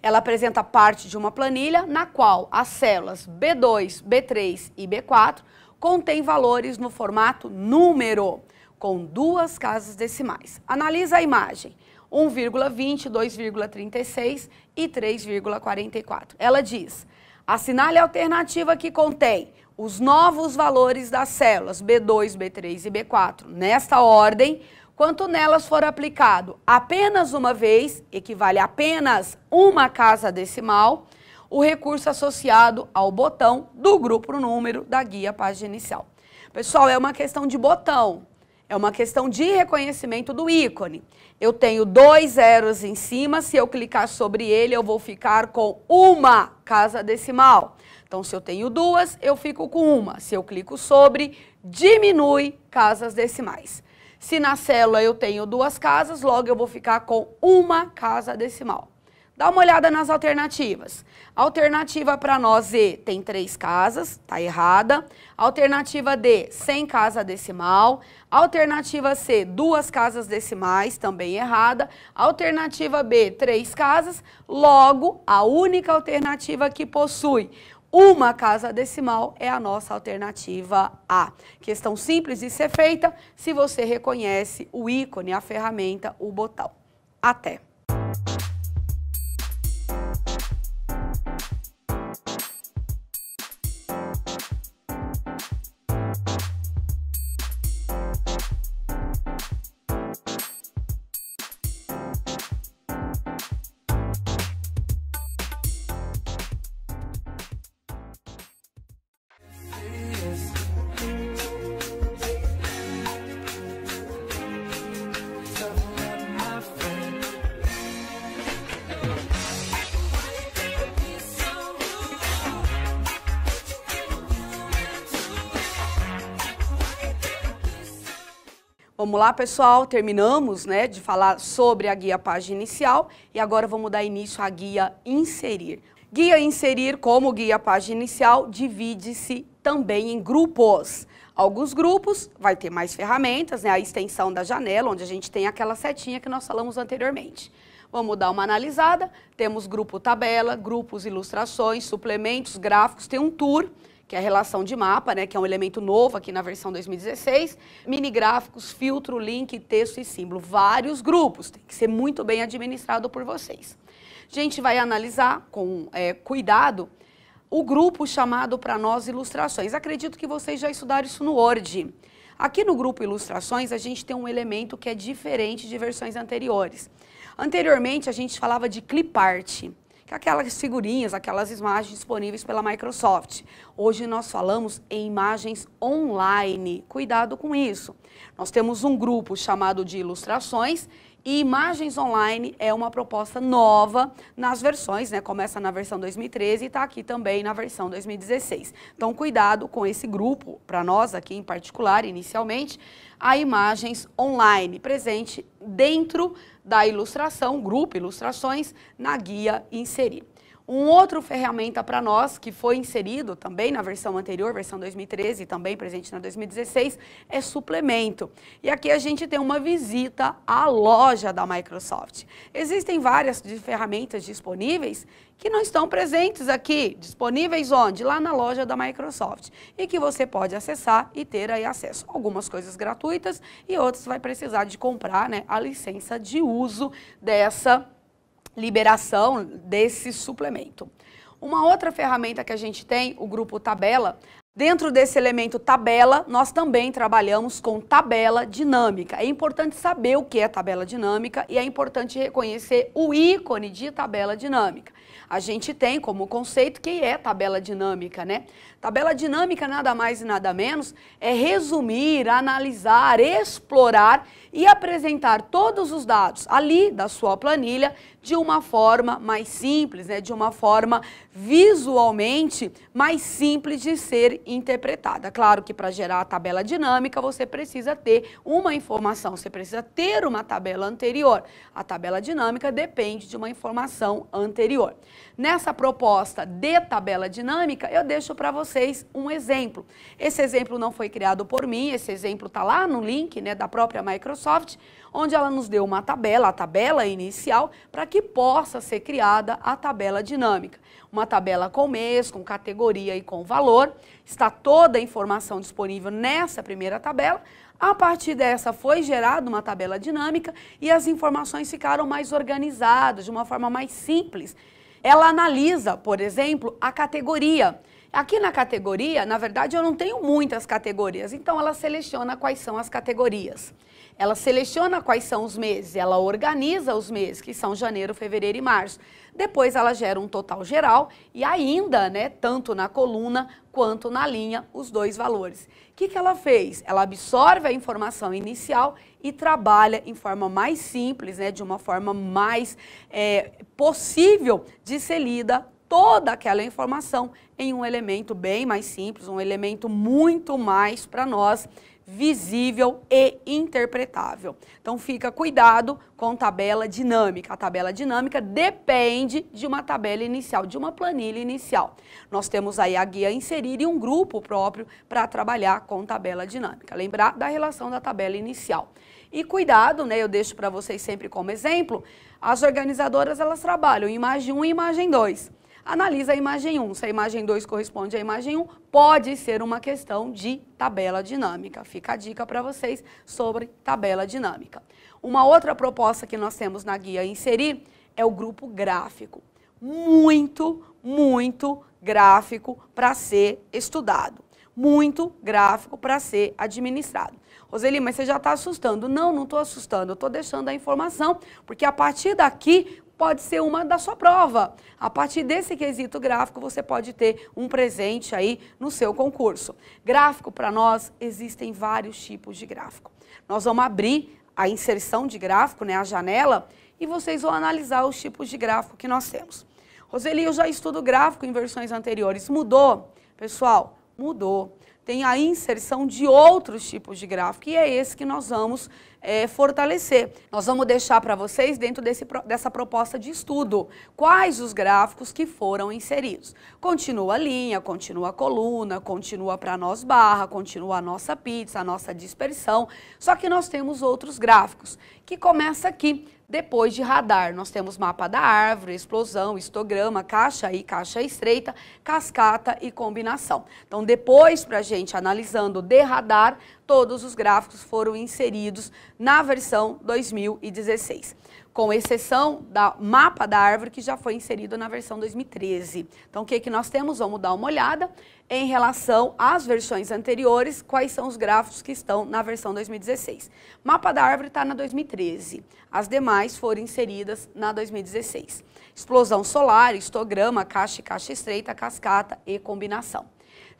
Ela apresenta parte de uma planilha na qual as células B2, B3 e B4 contêm valores no formato número, com 2 casas decimais. Analisa a imagem. 1,20, 2,36 e 3,44. Ela diz: assinale a alternativa que contém os novos valores das células B2, B3 e B4 nesta ordem, quanto nelas for aplicado apenas uma vez, equivale a apenas uma casa decimal, o recurso associado ao botão do grupo número da guia página inicial. Pessoal, é uma questão de botão. É uma questão de reconhecimento do ícone. Eu tenho 2 zeros em cima, se eu clicar sobre ele, eu vou ficar com uma casa decimal. Então, se eu tenho 2, eu fico com uma. Se eu clico sobre, diminui casas decimais. Se na célula eu tenho 2 casas, logo eu vou ficar com uma casa decimal. Dá uma olhada nas alternativas. Alternativa para nós E tem 3 casas, está errada. Alternativa D, sem casa decimal. Alternativa C, 2 casas decimais, também errada. Alternativa B, 3 casas. Logo, a única alternativa que possui uma casa decimal é a nossa alternativa A. Questão simples de ser feita se você reconhece o ícone, a ferramenta, o botão. Até! Vamos lá, pessoal, terminamos, né, de falar sobre a guia página inicial e agora vamos dar início à guia inserir. Guia inserir, como guia página inicial, divide-se também em grupos. Alguns grupos vai ter mais ferramentas, né, a extensão da janela, onde a gente tem aquela setinha que nós falamos anteriormente. Vamos dar uma analisada, temos grupo tabela, grupos ilustrações, suplementos, gráficos, tem um tour, que é a relação de mapa, né, que é um elemento novo aqui na versão 2016, mini gráficos, filtro, link, texto e símbolo, vários grupos, tem que ser muito bem administrado por vocês. A gente vai analisar com cuidado o grupo chamado para nós ilustrações. Acredito que vocês já estudaram isso no Word. Aqui no grupo ilustrações a gente tem um elemento que é diferente de versões anteriores. Anteriormente a gente falava de clipart, aquelas figurinhas, aquelas imagens disponíveis pela Microsoft. Hoje nós falamos em imagens online. Cuidado com isso. Nós temos um grupo chamado de ilustrações e imagens online é uma proposta nova nas versões, né? Começa na versão 2013 e está aqui também na versão 2016. Então, cuidado com esse grupo, para nós aqui em particular, inicialmente, a imagens online, presente dentro da ilustração, grupo ilustrações, na guia inserir. Um outro ferramenta para nós, que foi inserido também na versão anterior, versão 2013, e também presente na 2016, é suplemento. E aqui a gente tem uma visita à loja da Microsoft. Existem várias ferramentas disponíveis que não estão presentes aqui, disponíveis onde? Lá na loja da Microsoft. E que você pode acessar e ter aí acesso. Algumas coisas gratuitas e outras vai precisar de comprar, né, a licença de uso dessa liberação desse suplemento. Uma outra ferramenta que a gente tem, o grupo tabela. Dentro desse elemento tabela, nós também trabalhamos com tabela dinâmica. É importante saber o que é tabela dinâmica e é importante reconhecer o ícone de tabela dinâmica. A gente tem como conceito que é tabela dinâmica, né? Tabela dinâmica nada mais e nada menos é resumir, analisar, explorar e apresentar todos os dados ali da sua planilha de uma forma mais simples, né? De uma forma visualmente mais simples de ser interpretada. Claro que para gerar a tabela dinâmica você precisa ter uma informação, você precisa ter uma tabela anterior. A tabela dinâmica depende de uma informação anterior. Nessa proposta de tabela dinâmica, eu deixo para vocês um exemplo. Esse exemplo não foi criado por mim, esse exemplo está lá no link, né, da própria Microsoft, onde ela nos deu uma tabela, a tabela inicial, para que possa ser criada a tabela dinâmica. Uma tabela com mês, com categoria e com valor. Está toda a informação disponível nessa primeira tabela. A partir dessa foi gerada uma tabela dinâmica e as informações ficaram mais organizadas, de uma forma mais simples. Ela analisa, por exemplo, a categoria. Aqui na categoria, na verdade, eu não tenho muitas categorias, então ela seleciona quais são as categorias. Ela seleciona quais são os meses, ela organiza os meses, que são janeiro, fevereiro e março. Depois ela gera um total geral e ainda, né, tanto na coluna quanto na linha, os dois valores. O que ela fez? Ela absorve a informação inicial e trabalha em forma mais simples, né, de uma forma mais possível de ser lida toda aquela informação em um elemento bem mais simples, um elemento muito mais para nós visível e interpretável. Então fica cuidado com tabela dinâmica. A tabela dinâmica depende de uma tabela inicial, de uma planilha inicial. Nós temos aí a guia a inserir e um grupo próprio para trabalhar com tabela dinâmica. Lembrar da relação da tabela inicial. E cuidado, né, eu deixo para vocês sempre como exemplo, as organizadoras elas trabalham imagem 1 e imagem 2. Analisa a imagem 1, se a imagem 2 corresponde à imagem 1, pode ser uma questão de tabela dinâmica. Fica a dica para vocês sobre tabela dinâmica. Uma outra proposta que nós temos na guia inserir é o grupo gráfico. Muito gráfico para ser estudado. Muito gráfico para ser administrado. Roseli, mas você já está assustando. Não, não estou assustando, eu estou deixando a informação, porque a partir daqui pode ser uma da sua prova. A partir desse quesito gráfico, você pode ter um presente aí no seu concurso. Gráfico, para nós, existem vários tipos de gráfico. Nós vamos abrir a inserção de gráfico, né, a janela, e vocês vão analisar os tipos de gráfico que nós temos. Roseli, eu já estudo gráfico em versões anteriores. Mudou? Pessoal, mudou. Tem a inserção de outros tipos de gráfico e é esse que nós vamos fortalecer. Nós vamos deixar para vocês dentro dessa proposta de estudo quais os gráficos que foram inseridos. Continua a linha, continua a coluna, continua para nós barra, continua a nossa pizza, a nossa dispersão, só que nós temos outros gráficos que começa aqui. Depois de radar, nós temos mapa da árvore, explosão, histograma, caixa e caixa estreita, cascata e combinação. Então, depois, para a gente analisando de radar, todos os gráficos foram inseridos na versão 2016. Com exceção do mapa da árvore, que já foi inserido na versão 2013. Então, o que nós temos? Vamos dar uma olhada em relação às versões anteriores, quais são os gráficos que estão na versão 2016. Mapa da árvore está na 2013, as demais foram inseridas na 2016. Explosão solar, histograma, caixa e caixa estreita, cascata e combinação.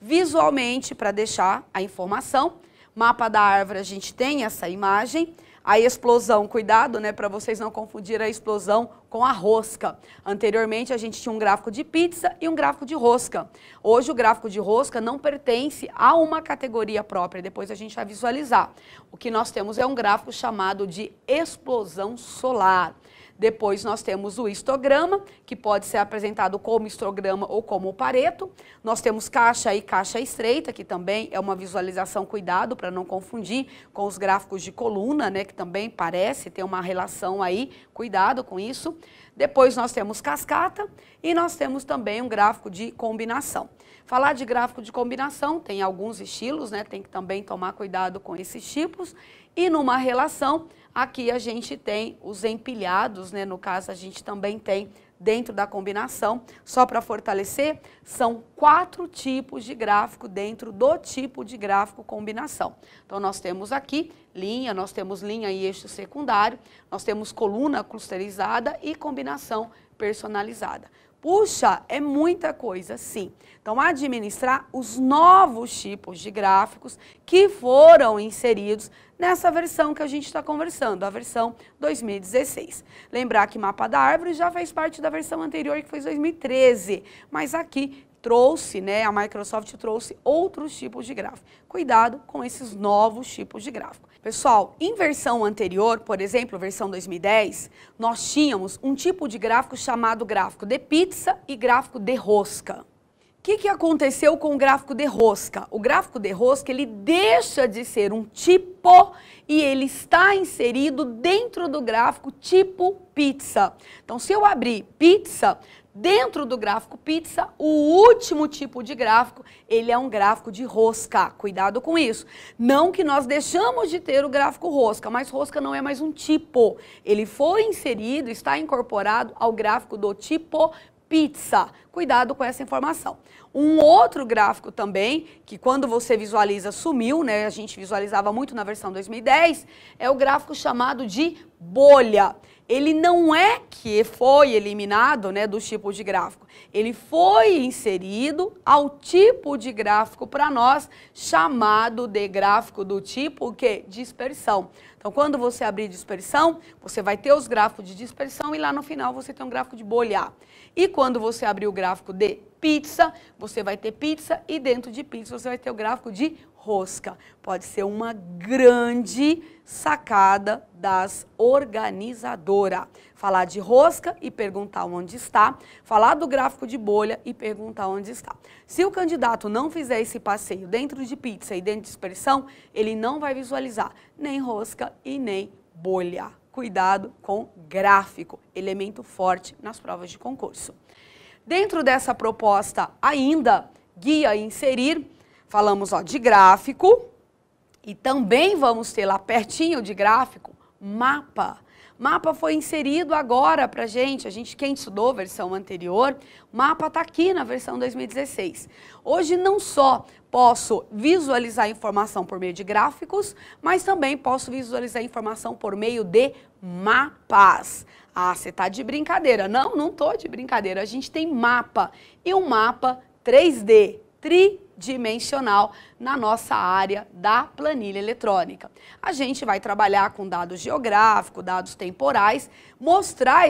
Visualmente, para deixar a informação, mapa da árvore a gente tem essa imagem. A explosão, cuidado, né, para vocês não confundirem a explosão com a rosca. Anteriormente a gente tinha um gráfico de pizza e um gráfico de rosca. Hoje o gráfico de rosca não pertence a uma categoria própria, depois a gente vai visualizar. O que nós temos é um gráfico chamado de explosão solar. Depois nós temos o histograma, que pode ser apresentado como histograma ou como Pareto. Nós temos caixa e caixa estreita, que também é uma visualização, cuidado para não confundir com os gráficos de coluna, né, que também parece ter uma relação aí, cuidado com isso. Depois nós temos cascata e nós temos também um gráfico de combinação. Falar de gráfico de combinação tem alguns estilos, né, tem que também tomar cuidado com esses tipos. E numa relação, aqui a gente tem os empilhados, né? No caso a gente também tem dentro da combinação, só para fortalecer, são 4 tipos de gráfico dentro do tipo de gráfico combinação. Então nós temos aqui linha, nós temos linha e eixo secundário, nós temos coluna clusterizada e combinação personalizada. Puxa, é muita coisa, sim. Então, administrar os novos tipos de gráficos que foram inseridos nessa versão que a gente está conversando, a versão 2016. Lembrar que mapa da árvore já fez parte da versão anterior, que foi 2013, mas aqui trouxe, né, a Microsoft trouxe outros tipos de gráfico. Cuidado com esses novos tipos de gráfico. Pessoal, em versão anterior, por exemplo, versão 2010, nós tínhamos um tipo de gráfico chamado gráfico de pizza e gráfico de rosca. O que aconteceu com o gráfico de rosca? O gráfico de rosca, ele deixa de ser um tipo e ele está inserido dentro do gráfico tipo pizza. Então, se eu abrir pizza, dentro do gráfico pizza, o último tipo de gráfico, ele é um gráfico de rosca. Cuidado com isso. Não que nós deixamos de ter o gráfico rosca, mas rosca não é mais um tipo. Ele foi inserido, está incorporado ao gráfico do tipo pizza. Cuidado com essa informação. Um outro gráfico também, que quando você visualiza sumiu, né? A gente visualizava muito na versão 2010, é o gráfico chamado de bolha. Ele não é que foi eliminado, né, do tipo de gráfico. Ele foi inserido ao tipo de gráfico para nós, chamado de gráfico do tipo o quê? Dispersão. Então, quando você abrir dispersão, você vai ter os gráficos de dispersão e lá no final você tem um gráfico de bolha. E quando você abrir o gráfico de pizza, você vai ter pizza e dentro de pizza você vai ter o gráfico de rosca. Pode ser uma grande sacada das organizadoras. Falar de rosca e perguntar onde está, falar do gráfico de bolha e perguntar onde está. Se o candidato não fizer esse passeio dentro de pizza e dentro de dispersão, ele não vai visualizar nem rosca e nem bolha. Cuidado com gráfico, elemento forte nas provas de concurso. Dentro dessa proposta ainda, guia e inserir, falamos de gráfico e também vamos ter lá pertinho de gráfico, mapa. Mapa foi inserido agora pra gente, quem estudou a versão anterior, o mapa está aqui na versão 2016. Hoje não só posso visualizar informação por meio de gráficos, mas também posso visualizar informação por meio de mapas. Ah, você está de brincadeira. Não, não estou de brincadeira. A gente tem mapa e um mapa 3D, tridimensional, na nossa área da planilha eletrônica. A gente vai trabalhar com dados geográficos, dados temporais, mostrar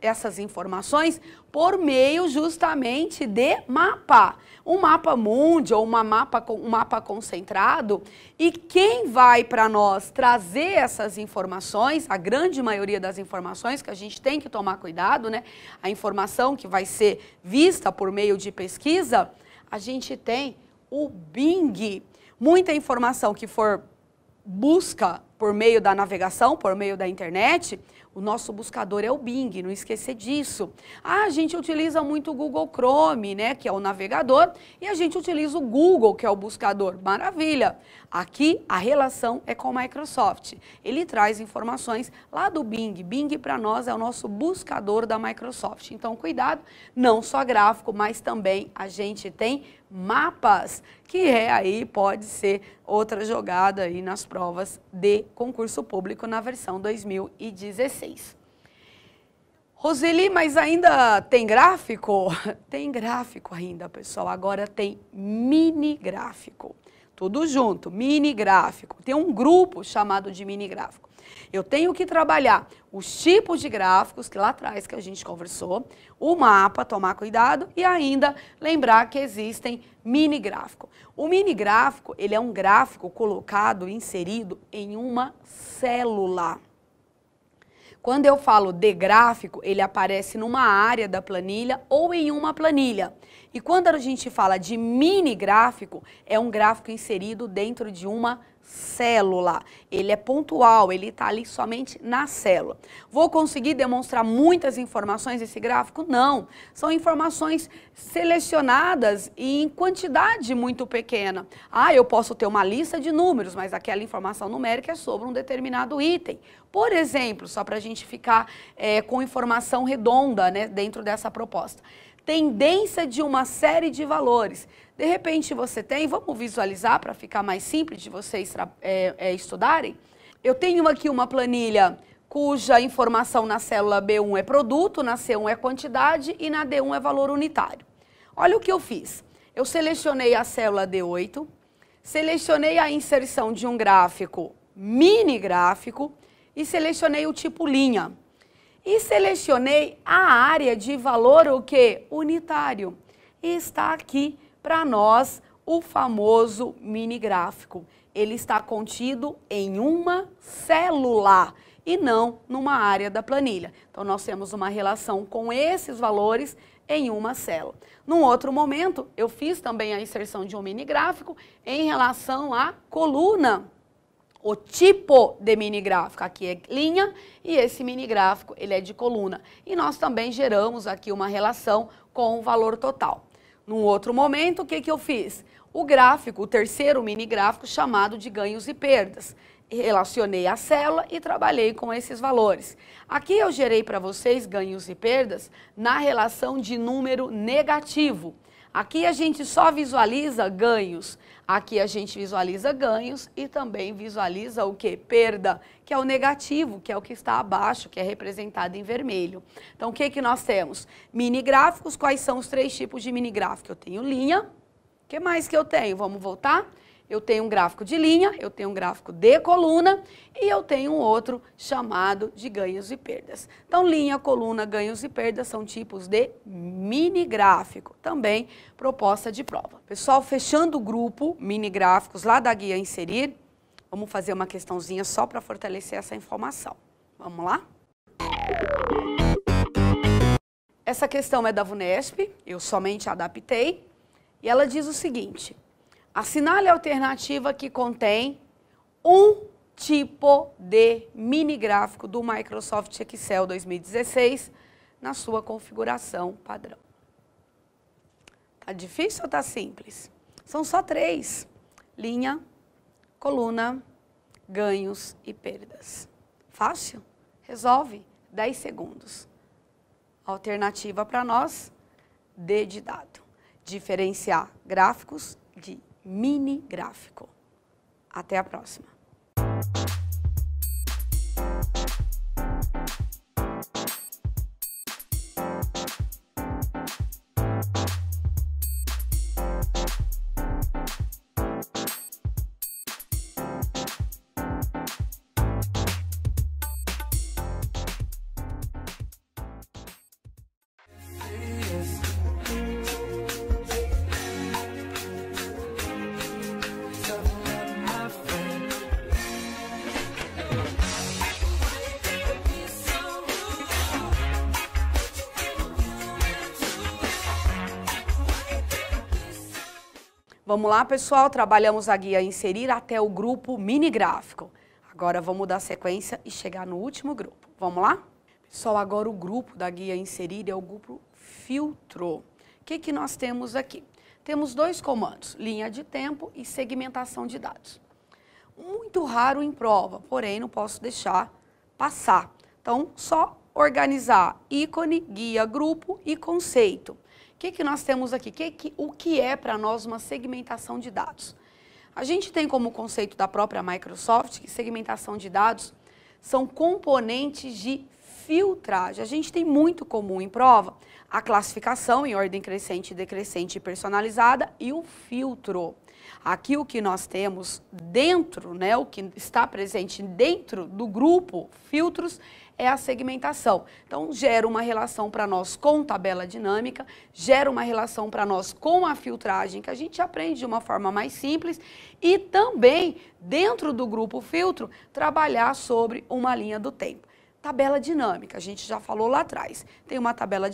essas informações por meio justamente de mapa. Um mapa mundi ou um mapa concentrado, e quem vai para nós trazer essas informações, a grande maioria das informações que a gente tem que tomar cuidado, né? A informação que vai ser vista por meio de pesquisa, a gente tem o Bing. Muita informação que for busca por meio da navegação, por meio da internet, o nosso buscador é o Bing, não esquecer disso. A gente utiliza muito o Google Chrome, né, que é o navegador, e a gente utiliza o Google, que é o buscador. Maravilha! Aqui a relação é com a Microsoft. Ele traz informações lá do Bing. Bing para nós é o nosso buscador da Microsoft. Então, cuidado, não só gráfico, mas também a gente tem mapas, que aí pode ser outra jogada aí nas provas de concurso público na versão 2016. Roseli, mas ainda tem gráfico? Tem gráfico ainda, pessoal. Agora tem mini gráfico. Tudo junto, mini gráfico. Tem um grupo chamado de mini gráfico. Eu tenho que trabalhar os tipos de gráficos, que lá atrás que a gente conversou, o mapa, tomar cuidado, e ainda lembrar que existem mini gráfico. O mini gráfico, ele é um gráfico colocado, inserido em uma célula. Quando eu falo de gráfico, ele aparece numa área da planilha ou em uma planilha. E quando a gente fala de mini gráfico, é um gráfico inserido dentro de uma célula. Ele é pontual, ele está ali somente na célula. Vou conseguir demonstrar muitas informações desse gráfico? Não. São informações selecionadas e em quantidade muito pequena. Ah, eu posso ter uma lista de números, mas aquela informação numérica é sobre um determinado item. Por exemplo, só para a gente ficar com informação redonda, né, dentro dessa proposta. Tendência de uma série de valores. De repente você tem, vamos visualizar para ficar mais simples de vocês estudarem. Eu tenho aqui uma planilha cuja informação na célula B1 é produto, na C1 é quantidade e na D1 é valor unitário. Olha o que eu fiz. Eu selecionei a célula D8, selecionei a inserção de um gráfico mini gráfico e selecionei o tipo linha. E selecionei a área de valor o quê? Unitário. E está aqui para nós o famoso mini gráfico. Ele está contido em uma célula e não numa área da planilha. Então nós temos uma relação com esses valores em uma célula. Num outro momento, eu fiz também a inserção de um mini gráfico em relação à coluna. O tipo de mini gráfico aqui é linha e esse mini gráfico ele é de coluna. E nós também geramos aqui uma relação com o valor total. Num outro momento, o que eu fiz? O gráfico, o terceiro mini gráfico chamado de ganhos e perdas. Relacionei a célula e trabalhei com esses valores. Aqui eu gerei para vocês ganhos e perdas na relação de número negativo. Aqui a gente só visualiza ganhos. Aqui a gente visualiza ganhos e também visualiza o que? Perda, que é o negativo, que é o que está abaixo, que é representado em vermelho. Então, o que nós temos? Mini gráficos, quais são os três tipos de mini gráfico? Eu tenho linha, o que mais que eu tenho? Vamos voltar? Eu tenho um gráfico de linha, eu tenho um gráfico de coluna e eu tenho um outro chamado de ganhos e perdas. Então, linha, coluna, ganhos e perdas são tipos de mini gráfico, também proposta de prova. Pessoal, fechando o grupo mini gráficos lá da guia Inserir, vamos fazer uma questãozinha só para fortalecer essa informação. Vamos lá? Essa questão é da VUNESP, eu somente adaptei, e ela diz o seguinte: assinale a alternativa que contém um tipo de mini gráfico do Microsoft Excel 2016 na sua configuração padrão. Tá difícil ou tá simples? São só 3: linha, coluna, ganhos e perdas. Fácil? Resolve, 10 segundos. Alternativa para nós, D de dado. Diferenciar gráficos de mini gráfico. Até a próxima. Vamos lá, pessoal, trabalhamos a guia Inserir até o grupo mini gráfico. Agora vamos dar sequência e chegar no último grupo. Vamos lá? Pessoal, agora o grupo da guia Inserir é o grupo Filtro. O que nós temos aqui? Temos 2 comandos, linha de tempo e segmentação de dados. Muito raro em prova, porém não posso deixar passar. Então, só organizar ícone, guia, grupo e conceito. O que nós temos aqui? O que é para nós uma segmentação de dados? A gente tem como conceito da própria Microsoft que segmentação de dados são componentes de filtragem. A gente tem muito comum em prova a classificação em ordem crescente, decrescente e personalizada e o filtro. Aqui o que nós temos dentro, né, o que está presente dentro do grupo filtros é a segmentação. Então, gera uma relação para nós com tabela dinâmica, gera uma relação para nós com a filtragem, que a gente aprende de uma forma mais simples, e também, dentro do grupo filtro, trabalhar sobre uma linha do tempo. Tabela dinâmica, a gente já falou lá atrás. Tem uma tabela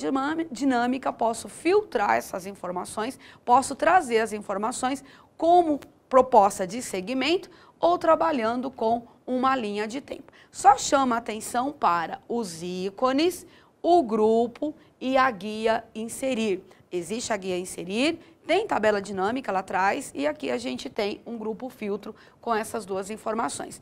dinâmica, posso filtrar essas informações, posso trazer as informações como proposta de segmento ou trabalhando com uma linha de tempo. Só chama atenção para os ícones, o grupo e a guia Inserir. Existe a guia Inserir, tem tabela dinâmica lá atrás e aqui a gente tem um grupo filtro com essas 2 informações.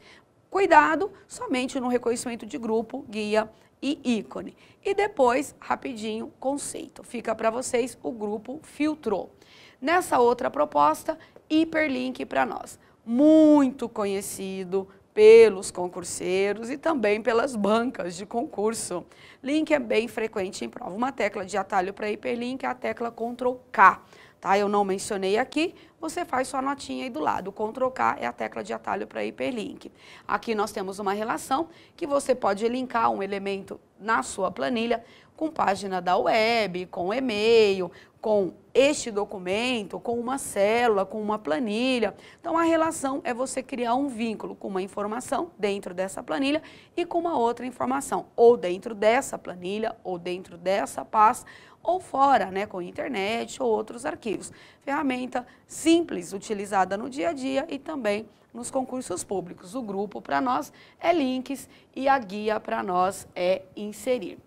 Cuidado somente no reconhecimento de grupo, guia e ícone. E depois, rapidinho, conceito. Fica para vocês o grupo filtrou. Nessa outra proposta, hiperlink para nós. Muito conhecido pelos concurseiros e também pelas bancas de concurso. Link é bem frequente em prova. Uma tecla de atalho para hiperlink é a tecla Ctrl+K. Tá? Eu não mencionei aqui, você faz sua notinha aí do lado. O Ctrl+K é a tecla de atalho para hiperlink. Aqui nós temos uma relação que você pode linkar um elemento na sua planilha com página da web, com e-mail, com este documento, com uma célula, com uma planilha. Então, a relação é você criar um vínculo com uma informação dentro dessa planilha e com uma outra informação, ou dentro dessa planilha, ou dentro dessa pasta, ou fora, né, com internet ou outros arquivos. Ferramenta simples, utilizada no dia a dia e também nos concursos públicos. O grupo para nós é links e a guia para nós é inserir.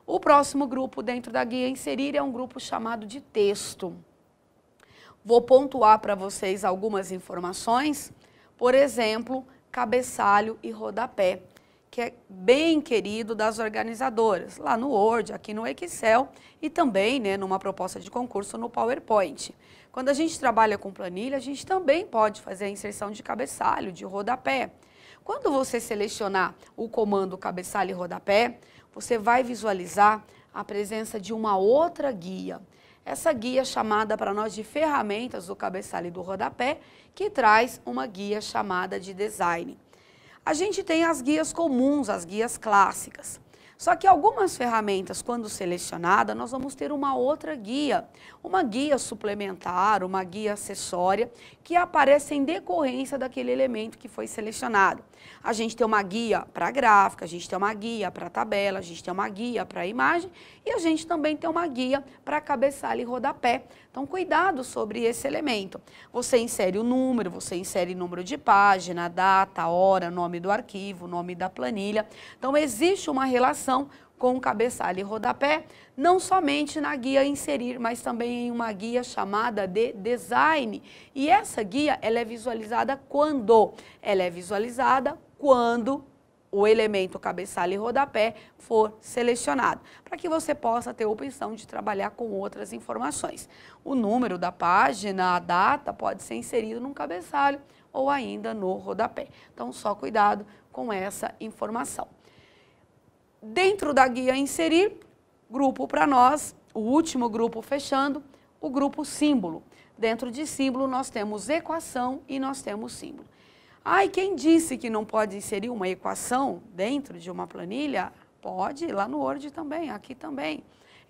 O próximo grupo dentro da guia Inserir é um grupo chamado de texto. Vou pontuar para vocês algumas informações, por exemplo, cabeçalho e rodapé, que é bem querido das organizadoras, lá no Word, aqui no Excel e também, né, numa proposta de concurso no PowerPoint. Quando a gente trabalha com planilha, a gente também pode fazer a inserção de cabeçalho, de rodapé. Quando você selecionar o comando cabeçalho e rodapé, você vai visualizar a presença de uma outra guia. essa guia chamada para nós de ferramentas do cabeçalho e do rodapé, que traz uma guia chamada de design. A gente tem as guias comuns, as guias clássicas. Só que algumas ferramentas, quando selecionada, nós vamos ter uma outra guia, uma guia suplementar, uma guia acessória, que aparece em decorrência daquele elemento que foi selecionado. A gente tem uma guia para gráfica, a gente tem uma guia para tabela, a gente tem uma guia para imagem e a gente também tem uma guia para cabeçalho e rodapé. Então, cuidado sobre esse elemento. Você insere o número, você insere número de página, data, hora, nome do arquivo, nome da planilha. Então, existe uma relação com o cabeçalho e rodapé, não somente na guia inserir, mas também em uma guia chamada de design. E essa guia, ela é visualizada quando? Ela é visualizada quando o elemento cabeçalho e rodapé for selecionado, para que você possa ter a opção de trabalhar com outras informações. O número da página, a data, pode ser inserido num cabeçalho ou ainda no rodapé. Então, só cuidado com essa informação. Dentro da guia inserir, grupo para nós, o último grupo fechando, o grupo símbolo. Dentro de símbolo nós temos equação e nós temos símbolo. Ah, e quem disse que não pode inserir uma equação dentro de uma planilha? Pode, lá no Word também, aqui também.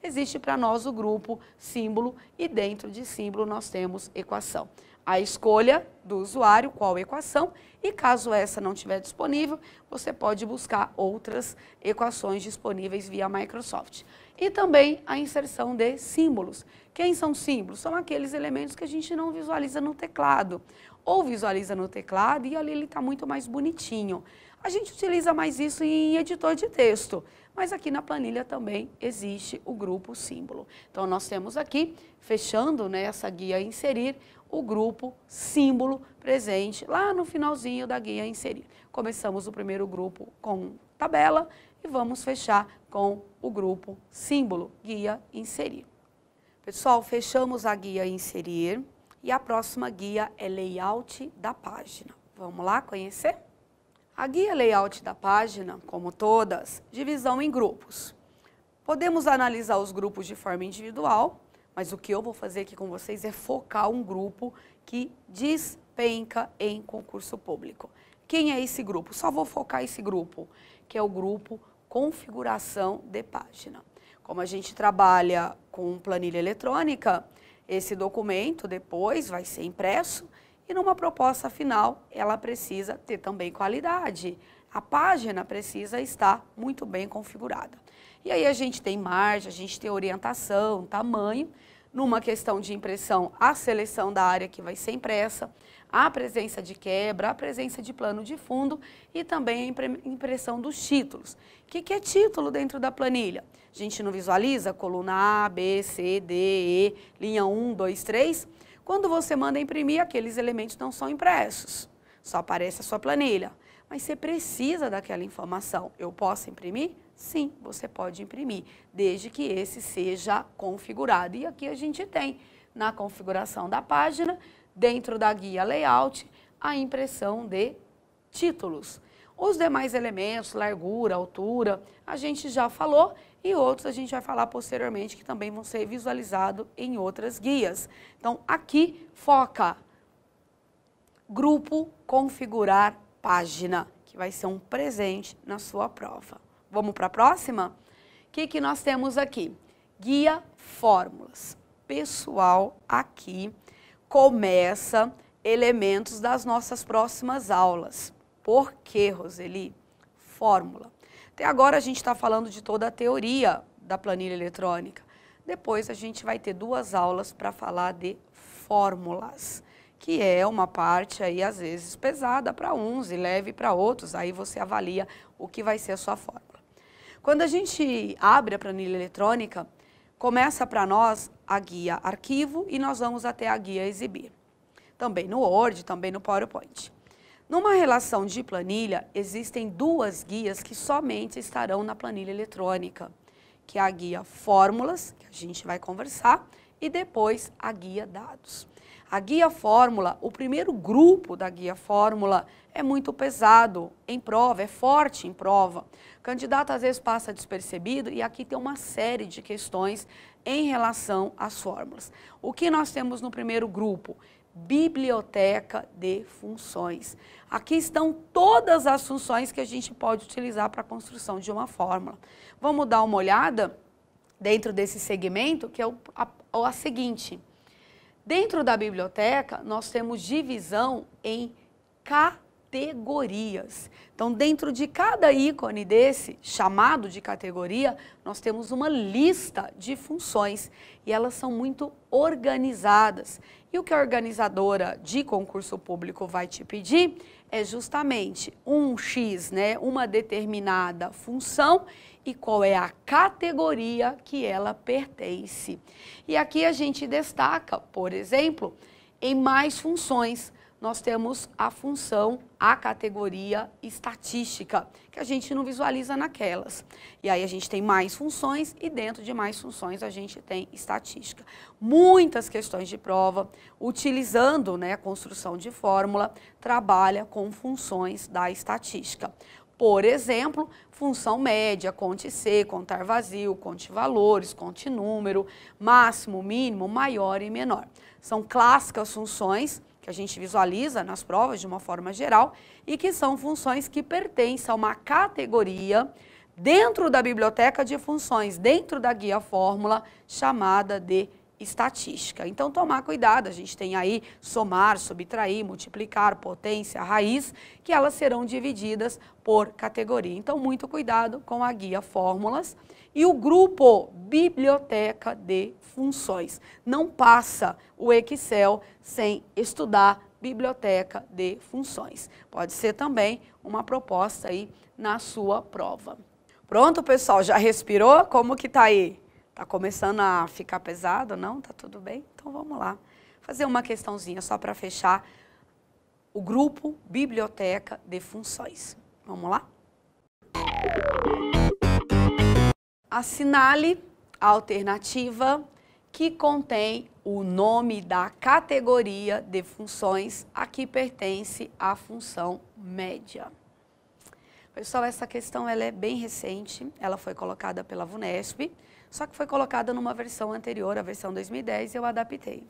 Existe para nós o grupo símbolo e dentro de símbolo nós temos equação. A escolha do usuário, qual equação, e caso essa não estiver disponível, você pode buscar outras equações disponíveis via Microsoft. E também a inserção de símbolos. Quem são símbolos? São aqueles elementos que a gente não visualiza no teclado. Ou visualiza no teclado e ali ele está muito mais bonitinho. A gente utiliza mais isso em editor de texto, mas aqui na planilha também existe o grupo símbolo. Então, nós temos aqui, fechando essa guia inserir, o grupo símbolo presente lá no finalzinho da guia inserir. Começamos o primeiro grupo com tabela e vamos fechar com o grupo símbolo, guia inserir. Pessoal, fechamos a guia inserir e a próxima guia é layout da página. Vamos lá conhecer? A guia layout da página, como todas, divisão em grupos. Podemos analisar os grupos de forma individual, mas o que eu vou fazer aqui com vocês é focar um grupo que despenca em concurso público. Quem é esse grupo? Só vou focar esse grupo, que é o grupo configuração de página. Como a gente trabalha com planilha eletrônica, esse documento depois vai ser impresso e numa proposta final ela precisa ter também qualidade. A página precisa estar muito bem configurada. E aí a gente tem margem, a gente tem orientação, tamanho. Numa questão de impressão, a seleção da área que vai ser impressa, a presença de quebra, a presença de plano de fundo e também a impressão dos títulos. O que é título dentro da planilha? A gente não visualiza coluna A, B, C, D, E, linha 1, 2, 3. Quando você manda imprimir, aqueles elementos não são impressos, só aparece a sua planilha. Mas você precisa daquela informação. Eu posso imprimir? Sim, você pode imprimir, desde que esse seja configurado. E aqui a gente tem, na configuração da página, dentro da guia layout, a impressão de títulos. Os demais elementos, largura, altura, a gente já falou e outros a gente vai falar posteriormente que também vão ser visualizados em outras guias. Então, aqui foca grupo configurar página, que vai ser um presente na sua prova. Vamos para a próxima? O que nós temos aqui? Guia fórmulas. Pessoal, aqui começa elementos das nossas próximas aulas. Por quê, Roseli? Fórmula. Até agora a gente está falando de toda a teoria da planilha eletrônica. Depois a gente vai ter 2 aulas para falar de fórmulas, que é uma parte aí às vezes pesada para uns e leve para outros. Aí você avalia o que vai ser a sua fórmula. Quando a gente abre a planilha eletrônica, começa para nós a guia arquivo e nós vamos até a guia exibir. Também no Word, também no PowerPoint. Numa relação de planilha, existem 2 guias que somente estarão na planilha eletrônica, que é a guia fórmulas, que a gente vai conversar, e depois a guia dados. A guia fórmula, o primeiro grupo da guia fórmula é muito pesado em prova, é forte em prova. O candidato às vezes passa despercebido e aqui tem uma série de questões em relação às fórmulas. O que nós temos no primeiro grupo? Biblioteca de funções. Aqui estão todas as funções que a gente pode utilizar para a construção de uma fórmula. Vamos dar uma olhada dentro desse segmento, que é a seguinte. Dentro da biblioteca, nós temos divisão em categorias. Então, dentro de cada ícone desse, chamado de categoria, nós temos uma lista de funções e elas são muito organizadas. E o que a organizadora de concurso público vai te pedir é justamente um X, né, uma determinada função e qual é a categoria que ela pertence. E aqui a gente destaca, por exemplo, em mais funções, nós temos a função, a categoria estatística, que a gente não visualiza naquelas. E aí a gente tem mais funções e dentro de mais funções a gente tem estatística. Muitas questões de prova, utilizando, né, a construção de fórmula, trabalha com funções da estatística. Por exemplo, função média, conte C, contar vazio, conte valores, conte número, máximo, mínimo, maior e menor. São clássicas funções que a gente visualiza nas provas de uma forma geral e que são funções que pertencem a uma categoria dentro da biblioteca de funções, dentro da guia fórmula chamada de estatística. Então, tomar cuidado, a gente tem aí somar, subtrair, multiplicar, potência, raiz, que elas serão divididas por categoria. Então, muito cuidado com a guia fórmulas e o grupo biblioteca de funções. Não passa o Excel sem estudar biblioteca de funções. Pode ser também uma proposta aí na sua prova. Pronto, pessoal? Já respirou? Como que tá aí? Tá começando a ficar pesado? Não? Tá tudo bem? Então vamos lá. Fazer uma questãozinha só para fechar o grupo biblioteca de funções. Vamos lá? Assinale a alternativa que contém o nome da categoria de funções a que pertence a função média. Pessoal, essa questão ela é bem recente, ela foi colocada pela VUNESP, só que foi colocada numa versão anterior, a versão 2010, e eu adaptei.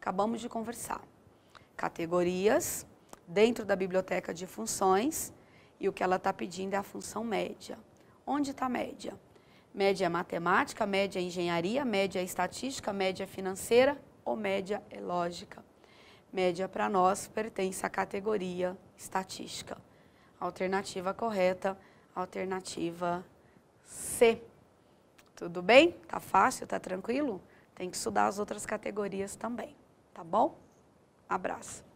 Acabamos de conversar. Categorias, dentro da biblioteca de funções, e o que ela está pedindo é a função média. Onde está a média? Média é matemática, média é engenharia, média é estatística, média é financeira ou média é lógica? Média para nós pertence à categoria estatística. Alternativa correta, alternativa C. Tudo bem? Tá fácil? Tá tranquilo? Tem que estudar as outras categorias também, tá bom? Abraço.